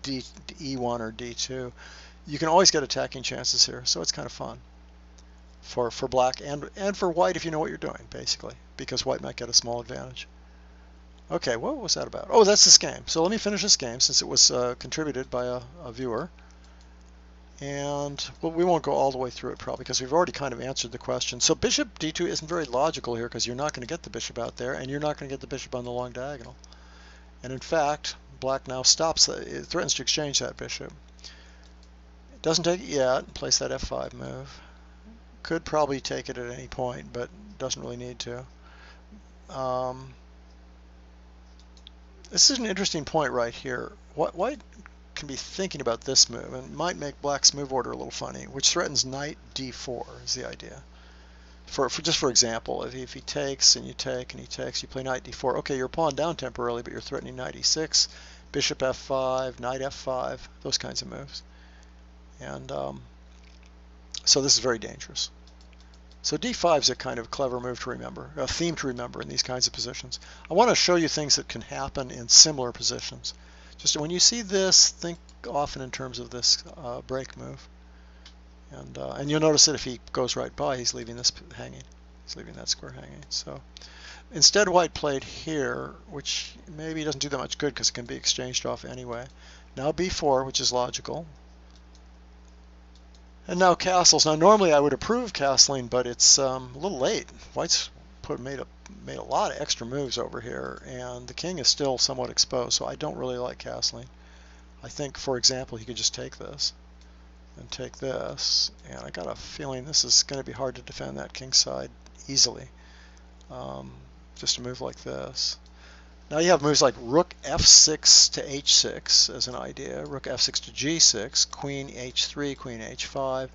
e1 or d2, you can always get attacking chances here. So it's kind of fun for black and for white if you know what you're doing, basically, because white might get a small advantage. Okay, what was that about? Oh, that's this game. So let me finish this game since it was contributed by a viewer. And well, we won't go all the way through it probably because we've already kind of answered the question. So bishop d2 isn't very logical here because you're not going to get the bishop out there and you're not going to get the bishop on the long diagonal. And in fact, black now stops, it threatens to exchange that bishop. It doesn't take it yet, place that f5 move. Could probably take it at any point, but doesn't really need to. This is an interesting point right here. White can be thinking about this move and might make black's move order a little funny, which threatens knight d4 is the idea. Just for example, if he takes and you take and he takes, you play knight d4. Okay, you're pawn down temporarily, but you're threatening knight e6, bishop f5, knight f5, those kinds of moves. And so this is very dangerous. So d5 is a kind of clever move to remember, a theme to remember in these kinds of positions. I want to show you things that can happen in similar positions. Just when you see this, think often in terms of this break move. And you'll notice that if he goes right by, he's leaving this hanging. He's leaving that square hanging. So instead, white played here, which maybe doesn't do that much good because it can be exchanged off anyway. Now b4, which is logical. And now castles. Now normally I would approve castling, but it's a little late. White's made a lot of extra moves over here, and the king is still somewhat exposed, so I don't really like castling. I think, for example, he could just take this and take this, and I got a feeling this is going to be hard to defend that king side easily. Just a move like this. Now you have moves like rook f6 to h6 as an idea, rook f6 to g6, queen h3, queen h5,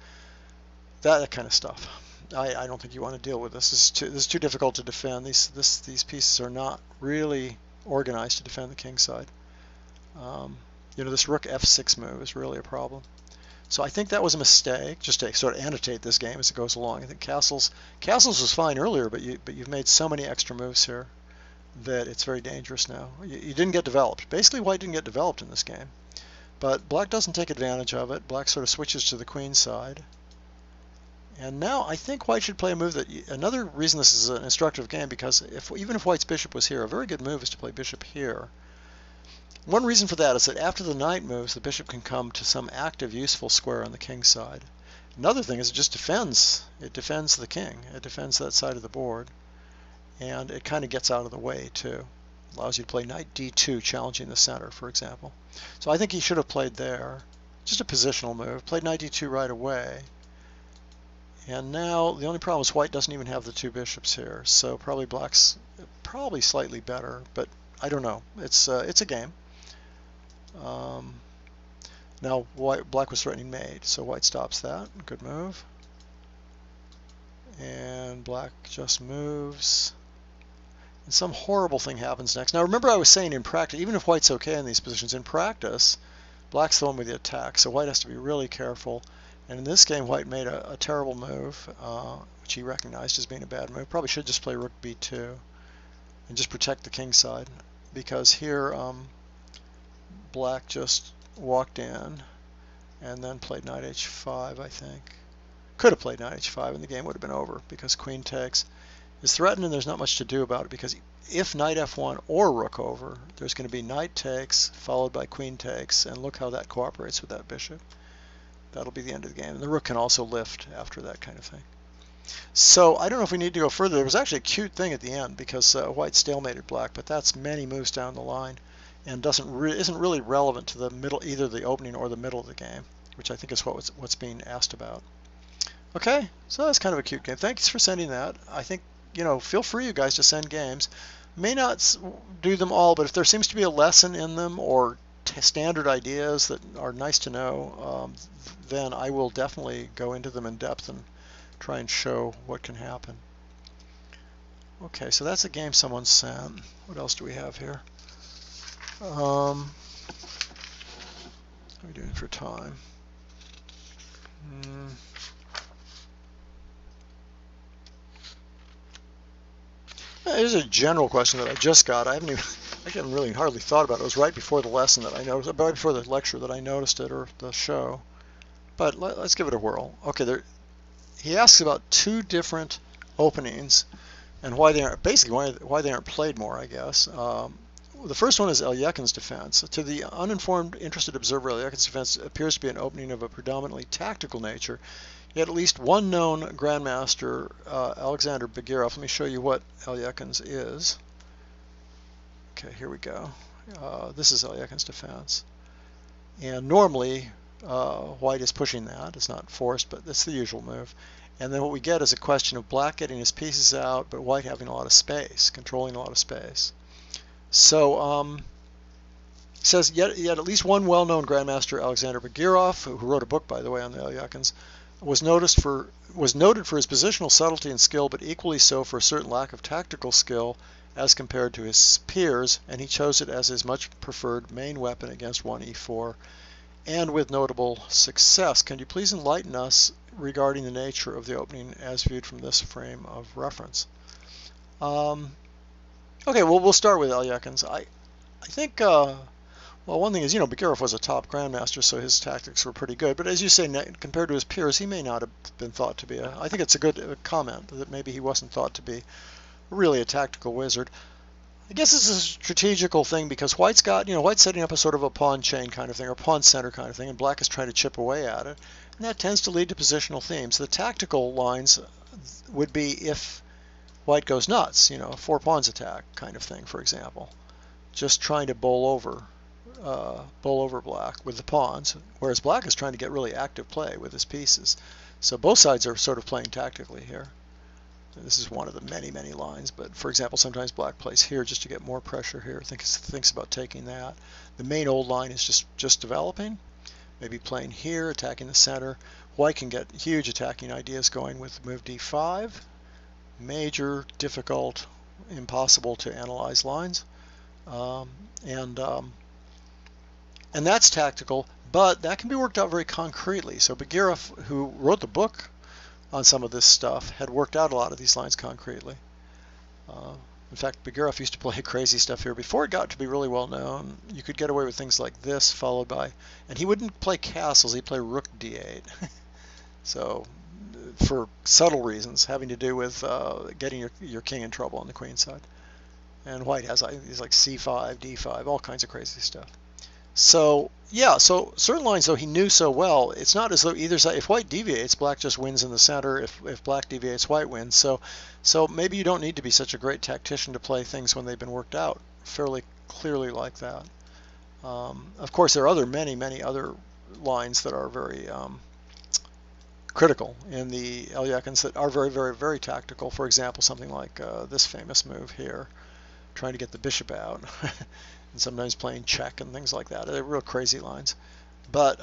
that kind of stuff. I don't think you want to deal with this. This is too difficult to defend. These pieces are not really organized to defend the king side. You know, this rook f6 move is really a problem. So I think that was a mistake. Just to sort of annotate this game as it goes along. I think castles was fine earlier, but you've made so many extra moves here that it's very dangerous now. You didn't get developed. Basically, white didn't get developed in this game. But black doesn't take advantage of it. Black sort of switches to the queen side. And now I think white should play a move that, another reason this is an instructive game, because even if white's bishop was here, a very good move is to play bishop here. One reason for that is that after the knight moves, the bishop can come to some active, useful square on the king side. Another thing is it just defends. It defends the king. It defends that side of the board. And it kind of gets out of the way too. Allows you to play knight d2, challenging the center, for example. So I think he should have played there. Just a positional move. Played knight d2 right away. And now the only problem is white doesn't even have the two bishops here. So probably black's probably slightly better, but I don't know. It's a game. Now black was threatening mate, so white stops that. Good move. And black just moves. And some horrible thing happens next. Now remember I was saying in practice, even if white's okay in these positions, in practice, black's the one with the attack, so white has to be really careful. And in this game, white made a terrible move, which he recognized as being a bad move. Probably should just play rook b2 and just protect the king side, because here Black just walked in and then played knight h5, I think. Could have played knight h5 and the game would have been over because queen takes is threatened and there's not much to do about it, because if knight f1 or rook over, there's going to be knight takes followed by queen takes, and look how that cooperates with that bishop. That'll be the end of the game. And the rook can also lift after that kind of thing. So I don't know if we need to go further. There was actually a cute thing at the end because white stalemated black, but that's many moves down the line and isn't really relevant to the middle, either the opening or the middle of the game, which I think is what's being asked about. Okay, so that's kind of a cute game. Thanks for sending that. I think, feel free, you guys, to send games. May not do them all, but if there seems to be a lesson in them or standard ideas that are nice to know, then I will definitely go into them in depth and try and show what can happen. Okay, so that's a game someone sent. What else do we have here? How are we doing for time? Here's a general question that I just got. I haven't really hardly thought about it. It was right before the lesson that I noticed, right before the lecture that I noticed it, or the show. But let's give it a whirl. Okay, he asks about two different openings and why they aren't, basically why they aren't played more, I guess. The first one is Elyekin's defense. To the uninformed, interested observer, Elyekin's defense appears to be an opening of a predominantly tactical nature. Yet at least one known grandmaster, Alexander Bagirov. Let me show you what Elyekin's is. Okay, here we go. This is Elyekin's defense. And normally, white is pushing that. It's not forced, but it's the usual move. And then what we get is a question of black getting his pieces out, but white having a lot of space, controlling a lot of space. So it says, yet at least one well-known grandmaster, Alexander Bagirov, who wrote a book, by the way, on the Elyekins, was noted for his positional subtlety and skill, but equally so for a certain lack of tactical skill as compared to his peers, and he chose it as his much preferred main weapon against 1e4, and with notable success. Can you please enlighten us regarding the nature of the opening as viewed from this frame of reference? Okay, well, we'll start with Elyekins. I think, well, one thing is, Bagirov was a top grandmaster, so his tactics were pretty good. But as you say, compared to his peers, he may not have been thought to be I think it's a good comment that maybe he wasn't thought to be really a tactical wizard. I guess it's a strategical thing because white's setting up a sort of a pawn chain kind of thing, or pawn center kind of thing, and black is trying to chip away at it. And that tends to lead to positional themes. The tactical lines would be if white goes nuts, 4 pawns attack kind of thing, for example. Just trying to bowl over black with the pawns, whereas black is trying to get really active play with his pieces. So both sides are sort of playing tactically here. This is one of the many, many lines, but for example, sometimes black plays here just to get more pressure here, thinks about taking that. The main old line is just developing, maybe playing here, attacking the center. White can get huge attacking ideas going with move d5. Major, difficult, impossible to analyze lines. And that's tactical, but that can be worked out very concretely. So Bagirov, who wrote the book on some of this stuff, had worked out a lot of these lines concretely. In fact, Bagirov used to play crazy stuff here. Before it got to be really well known, you could get away with things like this, followed by, and he wouldn't play castles, he'd play rook d8. So, for subtle reasons, having to do with getting your king in trouble on the queen side. And white has these like c5, d5, all kinds of crazy stuff. So yeah, so certain lines though he knew so well, it's not as though either side, if white deviates, black just wins in the center. If black deviates, white wins. So maybe you don't need to be such a great tactician to play things when they've been worked out fairly clearly like that. Of course, there are many other lines that are very critical in the Elyekins that are very tactical. For example, something like this famous move here, trying to get the bishop out. And sometimes playing check and things like that. They're real crazy lines. But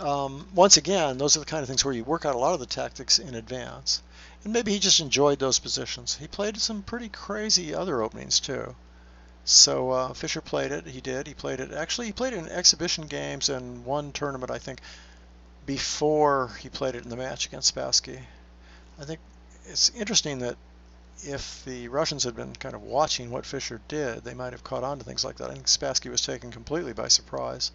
once again, those are the kind of things where you work out a lot of the tactics in advance. And maybe he just enjoyed those positions. He played some pretty crazy other openings too. So Fischer played it. He did. He played it. Actually, he played it in exhibition games and one tournament, I think, before he played it in the match against Spassky. I think it's interesting that if the Russians had been kind of watching what Fischer did, they might have caught on to things like that. I think Spassky was taken completely by surprise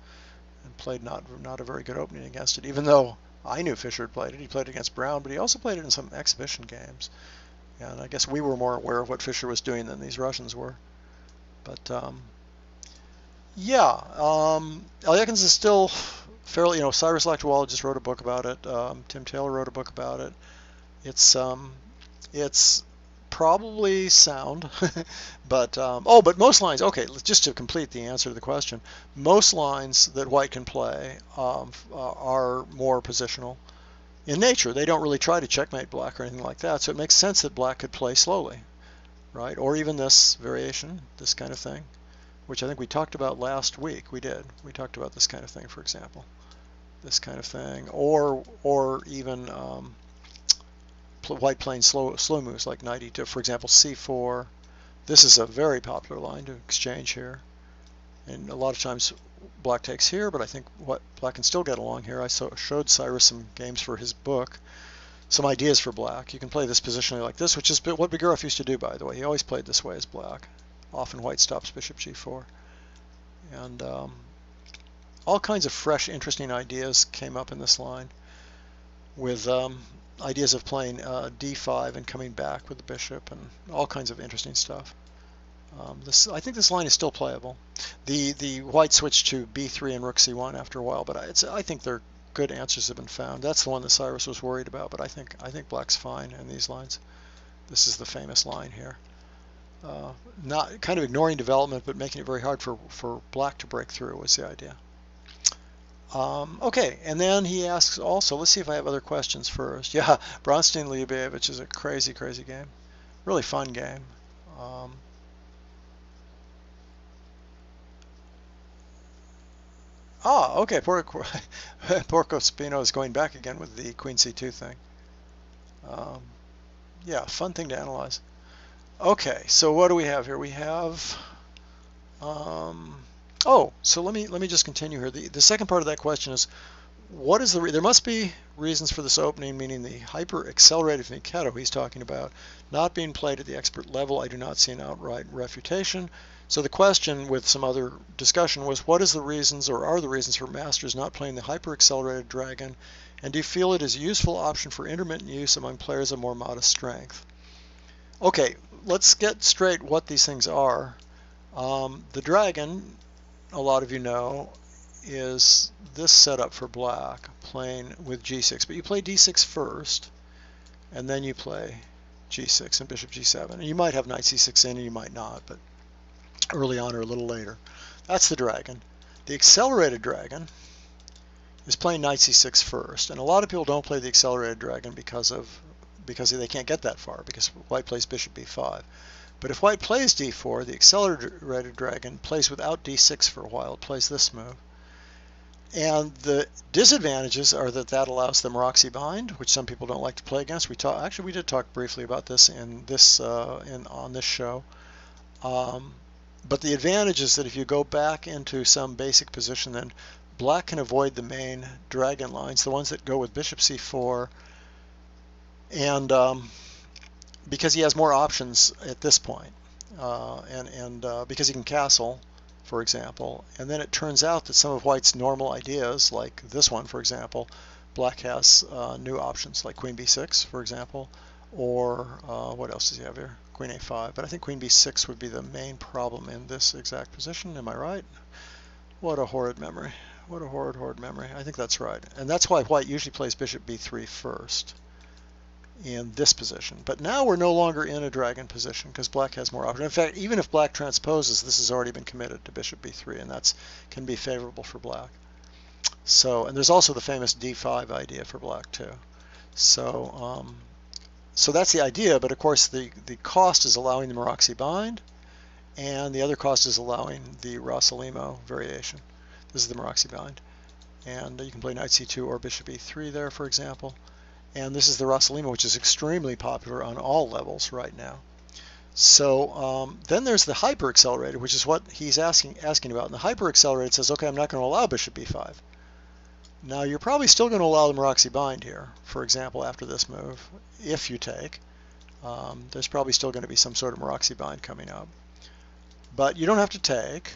and played not a very good opening against it, even though I knew Fischer had played it. He played it against Brown, but he also played it in some exhibition games. And I guess we were more aware of what Fischer was doing than these Russians were. But yeah, Elyekins is still fairly, Cyrus Lakdawalla just wrote a book about it. Tim Taylor wrote a book about it. It's probably sound, but but most lines. Okay, just to complete the answer to the question, most lines that White can play are more positional in nature. They don't really try to checkmate Black or anything like that. So it makes sense that Black could play slowly, right? Or even this variation, this kind of thing, which I think we talked about last week. We did. We talked about this kind of thing, for example, this kind of thing, or even White playing slow moves like knight e2, for example, c4. This is a very popular line to exchange here, and a lot of times Black takes here, but I think Black can still get along here. I showed Cyrus some games for his book, some ideas for Black. You can play this positionally like this, which is what Bigurov used to do, by the way. He always played this way as Black. Often White stops bishop g4, and all kinds of fresh, interesting ideas came up in this line, with ideas of playing d5 and coming back with the bishop, and all kinds of interesting stuff. I think this line is still playable. The White switched to b3 and rook c1 after a while, but I think their good answers have been found. That's the one that Cyrus was worried about, but I think Black's fine in these lines. This is the famous line here. Not kind of ignoring development, but making it very hard for Black to break through was the idea. Okay, and then he asks also, let's see if I have other questions first. Yeah, Bronstein-Lyubovic is a crazy, crazy game. Really fun game. Okay, Porco Spino is going back again with the Queen C2 thing. Yeah, fun thing to analyze. Okay, so what do we have here? We have... so let me just continue here. The second part of that question is, what is there must be reasons for this opening, meaning the hyper-accelerated fianchetto he's talking about, not being played at the expert level. I do not see an outright refutation. So the question, with some other discussion, was what is the reasons, or are the reasons, for masters not playing the hyper-accelerated dragon, and do you feel it is a useful option for intermittent use among players of more modest strength? Okay, let's get straight what these things are. The dragon, a lot of you know, is this setup for Black, playing with g6. But you play d6 first, and then you play g6 and bishop g7. And you might have knight c6 in, and you might not, but early on or a little later. That's the dragon. The accelerated dragon is playing knight c6 first. And a lot of people don't play the accelerated dragon because they can't get that far, because White plays bishop b5. But if White plays d4, the accelerated dragon plays without d6 for a while. It plays this move. And the disadvantages are that allows the Maroczy bind, which some people don't like to play against. We did talk briefly about this on this show. But the advantage is that if you go back into some basic position, then Black can avoid the main dragon lines, the ones that go with bishop c4, and because he has more options at this point, and because he can castle, for example. And then it turns out that some of White's normal ideas, like this one, for example, Black has new options, like queen b6, for example, or what else does he have here? Queen a5. But I think queen b6 would be the main problem in this exact position. Am I right? What a horrid memory. What a horrid memory. I think that's right. And that's why White usually plays bishop b3 first in this position. But now we're no longer in a dragon position because Black has more options. In fact, even if Black transposes, this has already been committed to bishop b3, and that can be favorable for Black. So, and there's also the famous d5 idea for Black too. So, so that's the idea, but of course the cost is allowing the Maroczy bind, and the other cost is allowing the Rossolimo variation. This is the Maroczy bind. And you can play knight c2 or bishop e3 there, for example. And this is the Rossolimo, which is extremely popular on all levels right now. So then there's the hyper-accelerated, which is what he's asking about. And the hyper-accelerated says, okay, I'm not going to allow bishop b5. Now you're probably still going to allow the Maroczy bind here, for example, after this move, if you take. There's probably still going to be some sort of Maroczy bind coming up. But you don't have to take.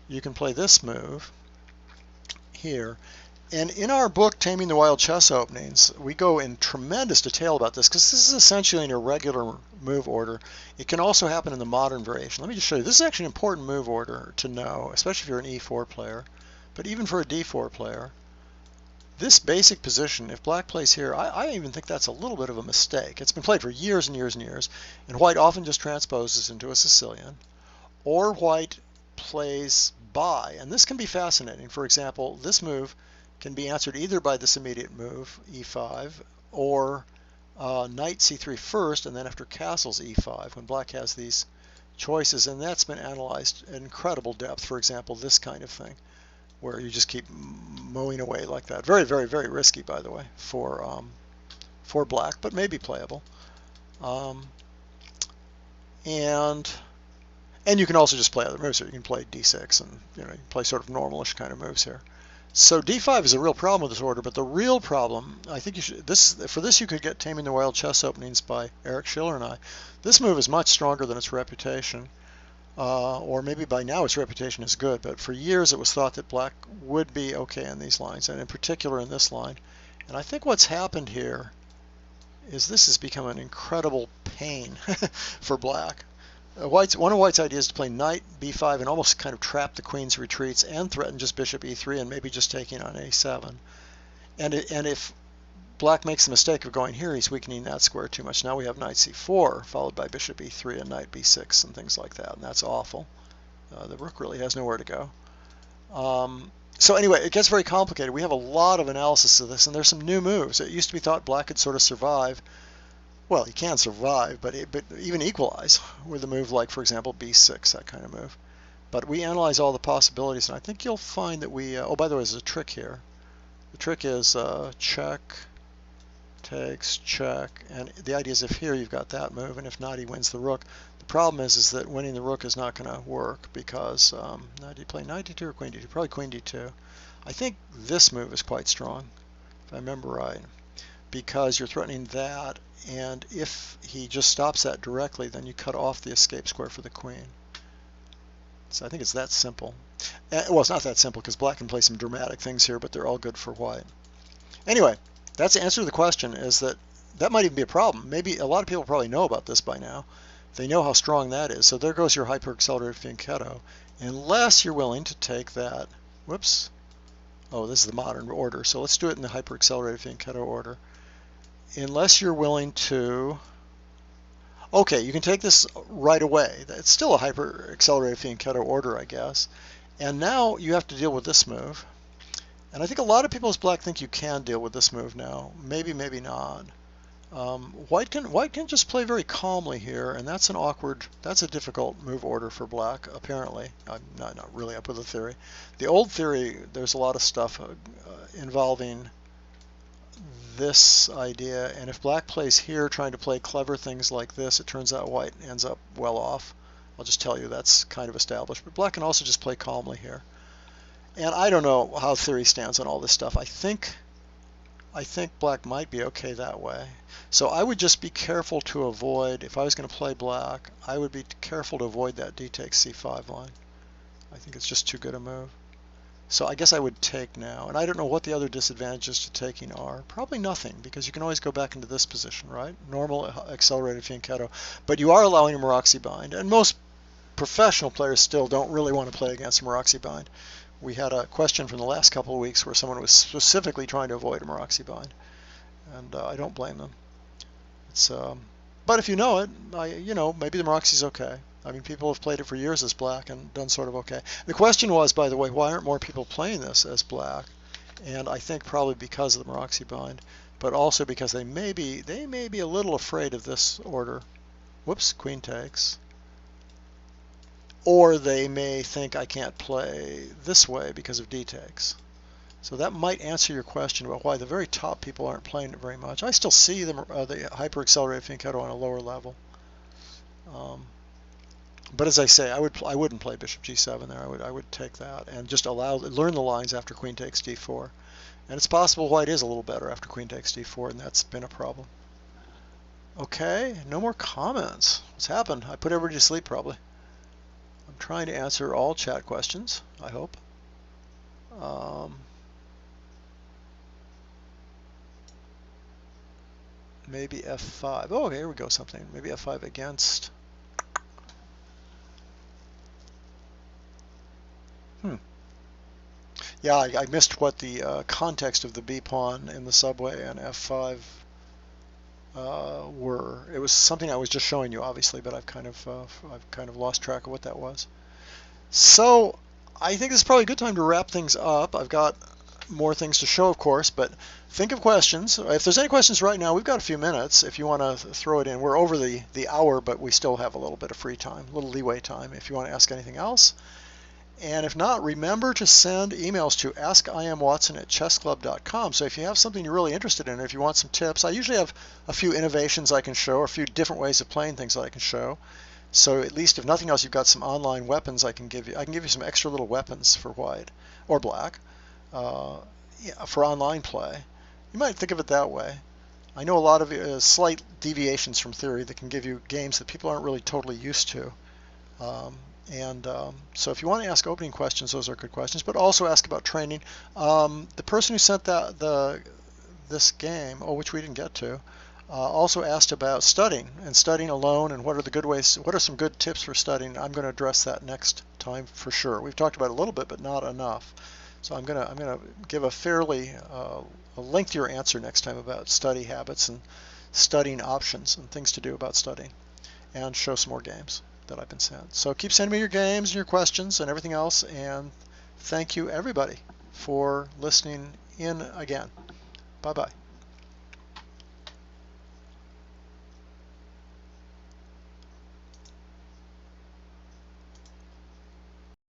You can play this move here. And in our book, Taming the Wild Chess Openings, we go in tremendous detail about this because this is essentially an irregular move order. It can also happen in the modern variation. Let me just show you. This is actually an important move order to know, especially if you're an E4 player. But even for a D4 player, this basic position, if black plays here, I even think that's a little bit of a mistake. It's been played for years and years and years, and white often just transposes into a Sicilian. Or white plays by, and this can be fascinating. For example, this move can be answered either by this immediate move, e5, or knight c3 first, and then after castles e5, when black has these choices. And that's been analyzed at incredible depth. For example, this kind of thing, where you just keep mowing away like that. Very, very, very risky, by the way, for black, but maybe playable. And you can also just play other moves here. You can play d6, and you can play sort of normalish kind of moves here. So d5 is a real problem with this order, but the real problem, I think you should, for this you could get Taming the Wild Chess Openings by Eric Schiller and I. This move is much stronger than its reputation, or maybe by now its reputation is good, but for years it was thought that black would be okay in these lines, and in particular in this line. And I think what's happened here is this has become an incredible pain for black. One of white's ideas is to play knight b5 and almost kind of trap the queen's retreats and threaten just bishop e3 and maybe just taking on a7. And if black makes the mistake of going here, he's weakening that square too much. Now we have knight c4 followed by bishop e3 and knight b6 and things like that, and that's awful. The rook really has nowhere to go. So anyway, it gets very complicated. We have a lot of analysis of this, and there's some new moves. It used to be thought black could sort of survive. Well, he can survive, but even equalize with a move like, for example, b6, that kind of move. But we analyze all the possibilities, and I think you'll find that we... oh, by the way, there's a trick here. The trick is check, takes, check, and the idea is if here you've got that move, and if not, he wins the rook. The problem is that winning the rook is not going to work because... now, do you play knight d2 or queen d2? Probably queen d2. I think this move is quite strong, if I remember right, because you're threatening that, and if he just stops that directly, then you cut off the escape square for the queen. So I think it's that simple. Well, it's not that simple because black can play some dramatic things here, but they're all good for white. Anyway, that's the answer to the question, is that might even be a problem. Maybe a lot of people probably know about this by now. They know how strong that is. So there goes your hyper-accelerated fianchetto, unless you're willing to take that. Whoops. Oh, this is the modern order, so let's do it in the hyper-accelerated fianchetto order. Unless you're willing to... Okay, you can take this right away. It's still a hyper-accelerated fianchetto order, I guess. And now you have to deal with this move. And I think a lot of people as black think you can deal with this move now. Maybe, maybe not. White can just play very calmly here, and that's a difficult move order for black, apparently. I'm not really up with the theory. The old theory, there's a lot of stuff involving this idea, and if black plays here trying to play clever things like this, it turns out white ends up well off. I'll just tell you that's kind of established. But black can also just play calmly here. And I don't know how theory stands on all this stuff. I think black might be okay that way. So I would just be careful to avoid, if I was going to play black, I would be careful to avoid that d takes c5 line. I think it's just too good a move. So I guess I would take now. And I don't know what the other disadvantages to taking are. Probably nothing, because you can always go back into this position, right? Normal accelerated fianchetto. But you are allowing a Maroczy bind. And most professional players still don't really want to play against a Maroczy bind. We had a question from the last couple of weeks where someone was specifically trying to avoid a Maroczy bind. And I don't blame them. It's, but if you know it, maybe the Maroczy's okay. I mean, people have played it for years as black and done sort of okay. The question was, by the way, why aren't more people playing this as black? And I think probably because of the Maroczy bind, but also because they may be a little afraid of this order. Whoops, queen takes. Or they may think I can't play this way because of d takes. So that might answer your question about why the very top people aren't playing it very much. I still see the hyper-accelerated fianchetto on a lower level. But as I say, I wouldn't play bishop g7 there. I would take that and just learn the lines after queen takes d4. And it's possible white is a little better after queen takes d4, and that's been a problem. Okay, no more comments. What's happened? I put everybody to sleep probably. I'm trying to answer all chat questions, I hope. Maybe F5. Oh, okay, here we go, something. Maybe F5 against. Yeah, I missed what the context of the B pawn in the subway and F5 were. It was something I was just showing you, obviously, but I've kind of lost track of what that was. So I think this is probably a good time to wrap things up. I've got more things to show, of course, but think of questions. If there's any questions right now, we've got a few minutes if you want to throw it in. We're over the hour, but we still have a little bit of free time, a little leeway time if you want to ask anything else. And if not, remember to send emails to askimwatson@chessclub.com. So if you have something you're really interested in, if you want some tips, I usually have a few innovations I can show, a few different ways of playing things that I can show. So at least if nothing else, you've got some online weapons I can give you. I can give you some extra little weapons for white or black for online play. You might think of it that way. I know a lot of slight deviations from theory that can give you games that people aren't really totally used to. So if you want to ask opening questions, those are good questions, but also ask about training. The person who sent this game, which we didn't get to, also asked about studying and studying alone and what are the good ways, what are some good tips for studying. I'm going to address that next time for sure. We've talked about it a little bit, but not enough. So I'm going to give a fairly a lengthier answer next time about study habits and studying options and things to do about studying, and show some more games that I've been sent. So keep sending me your games and your questions and everything else, and thank you everybody for listening in again. Bye-bye.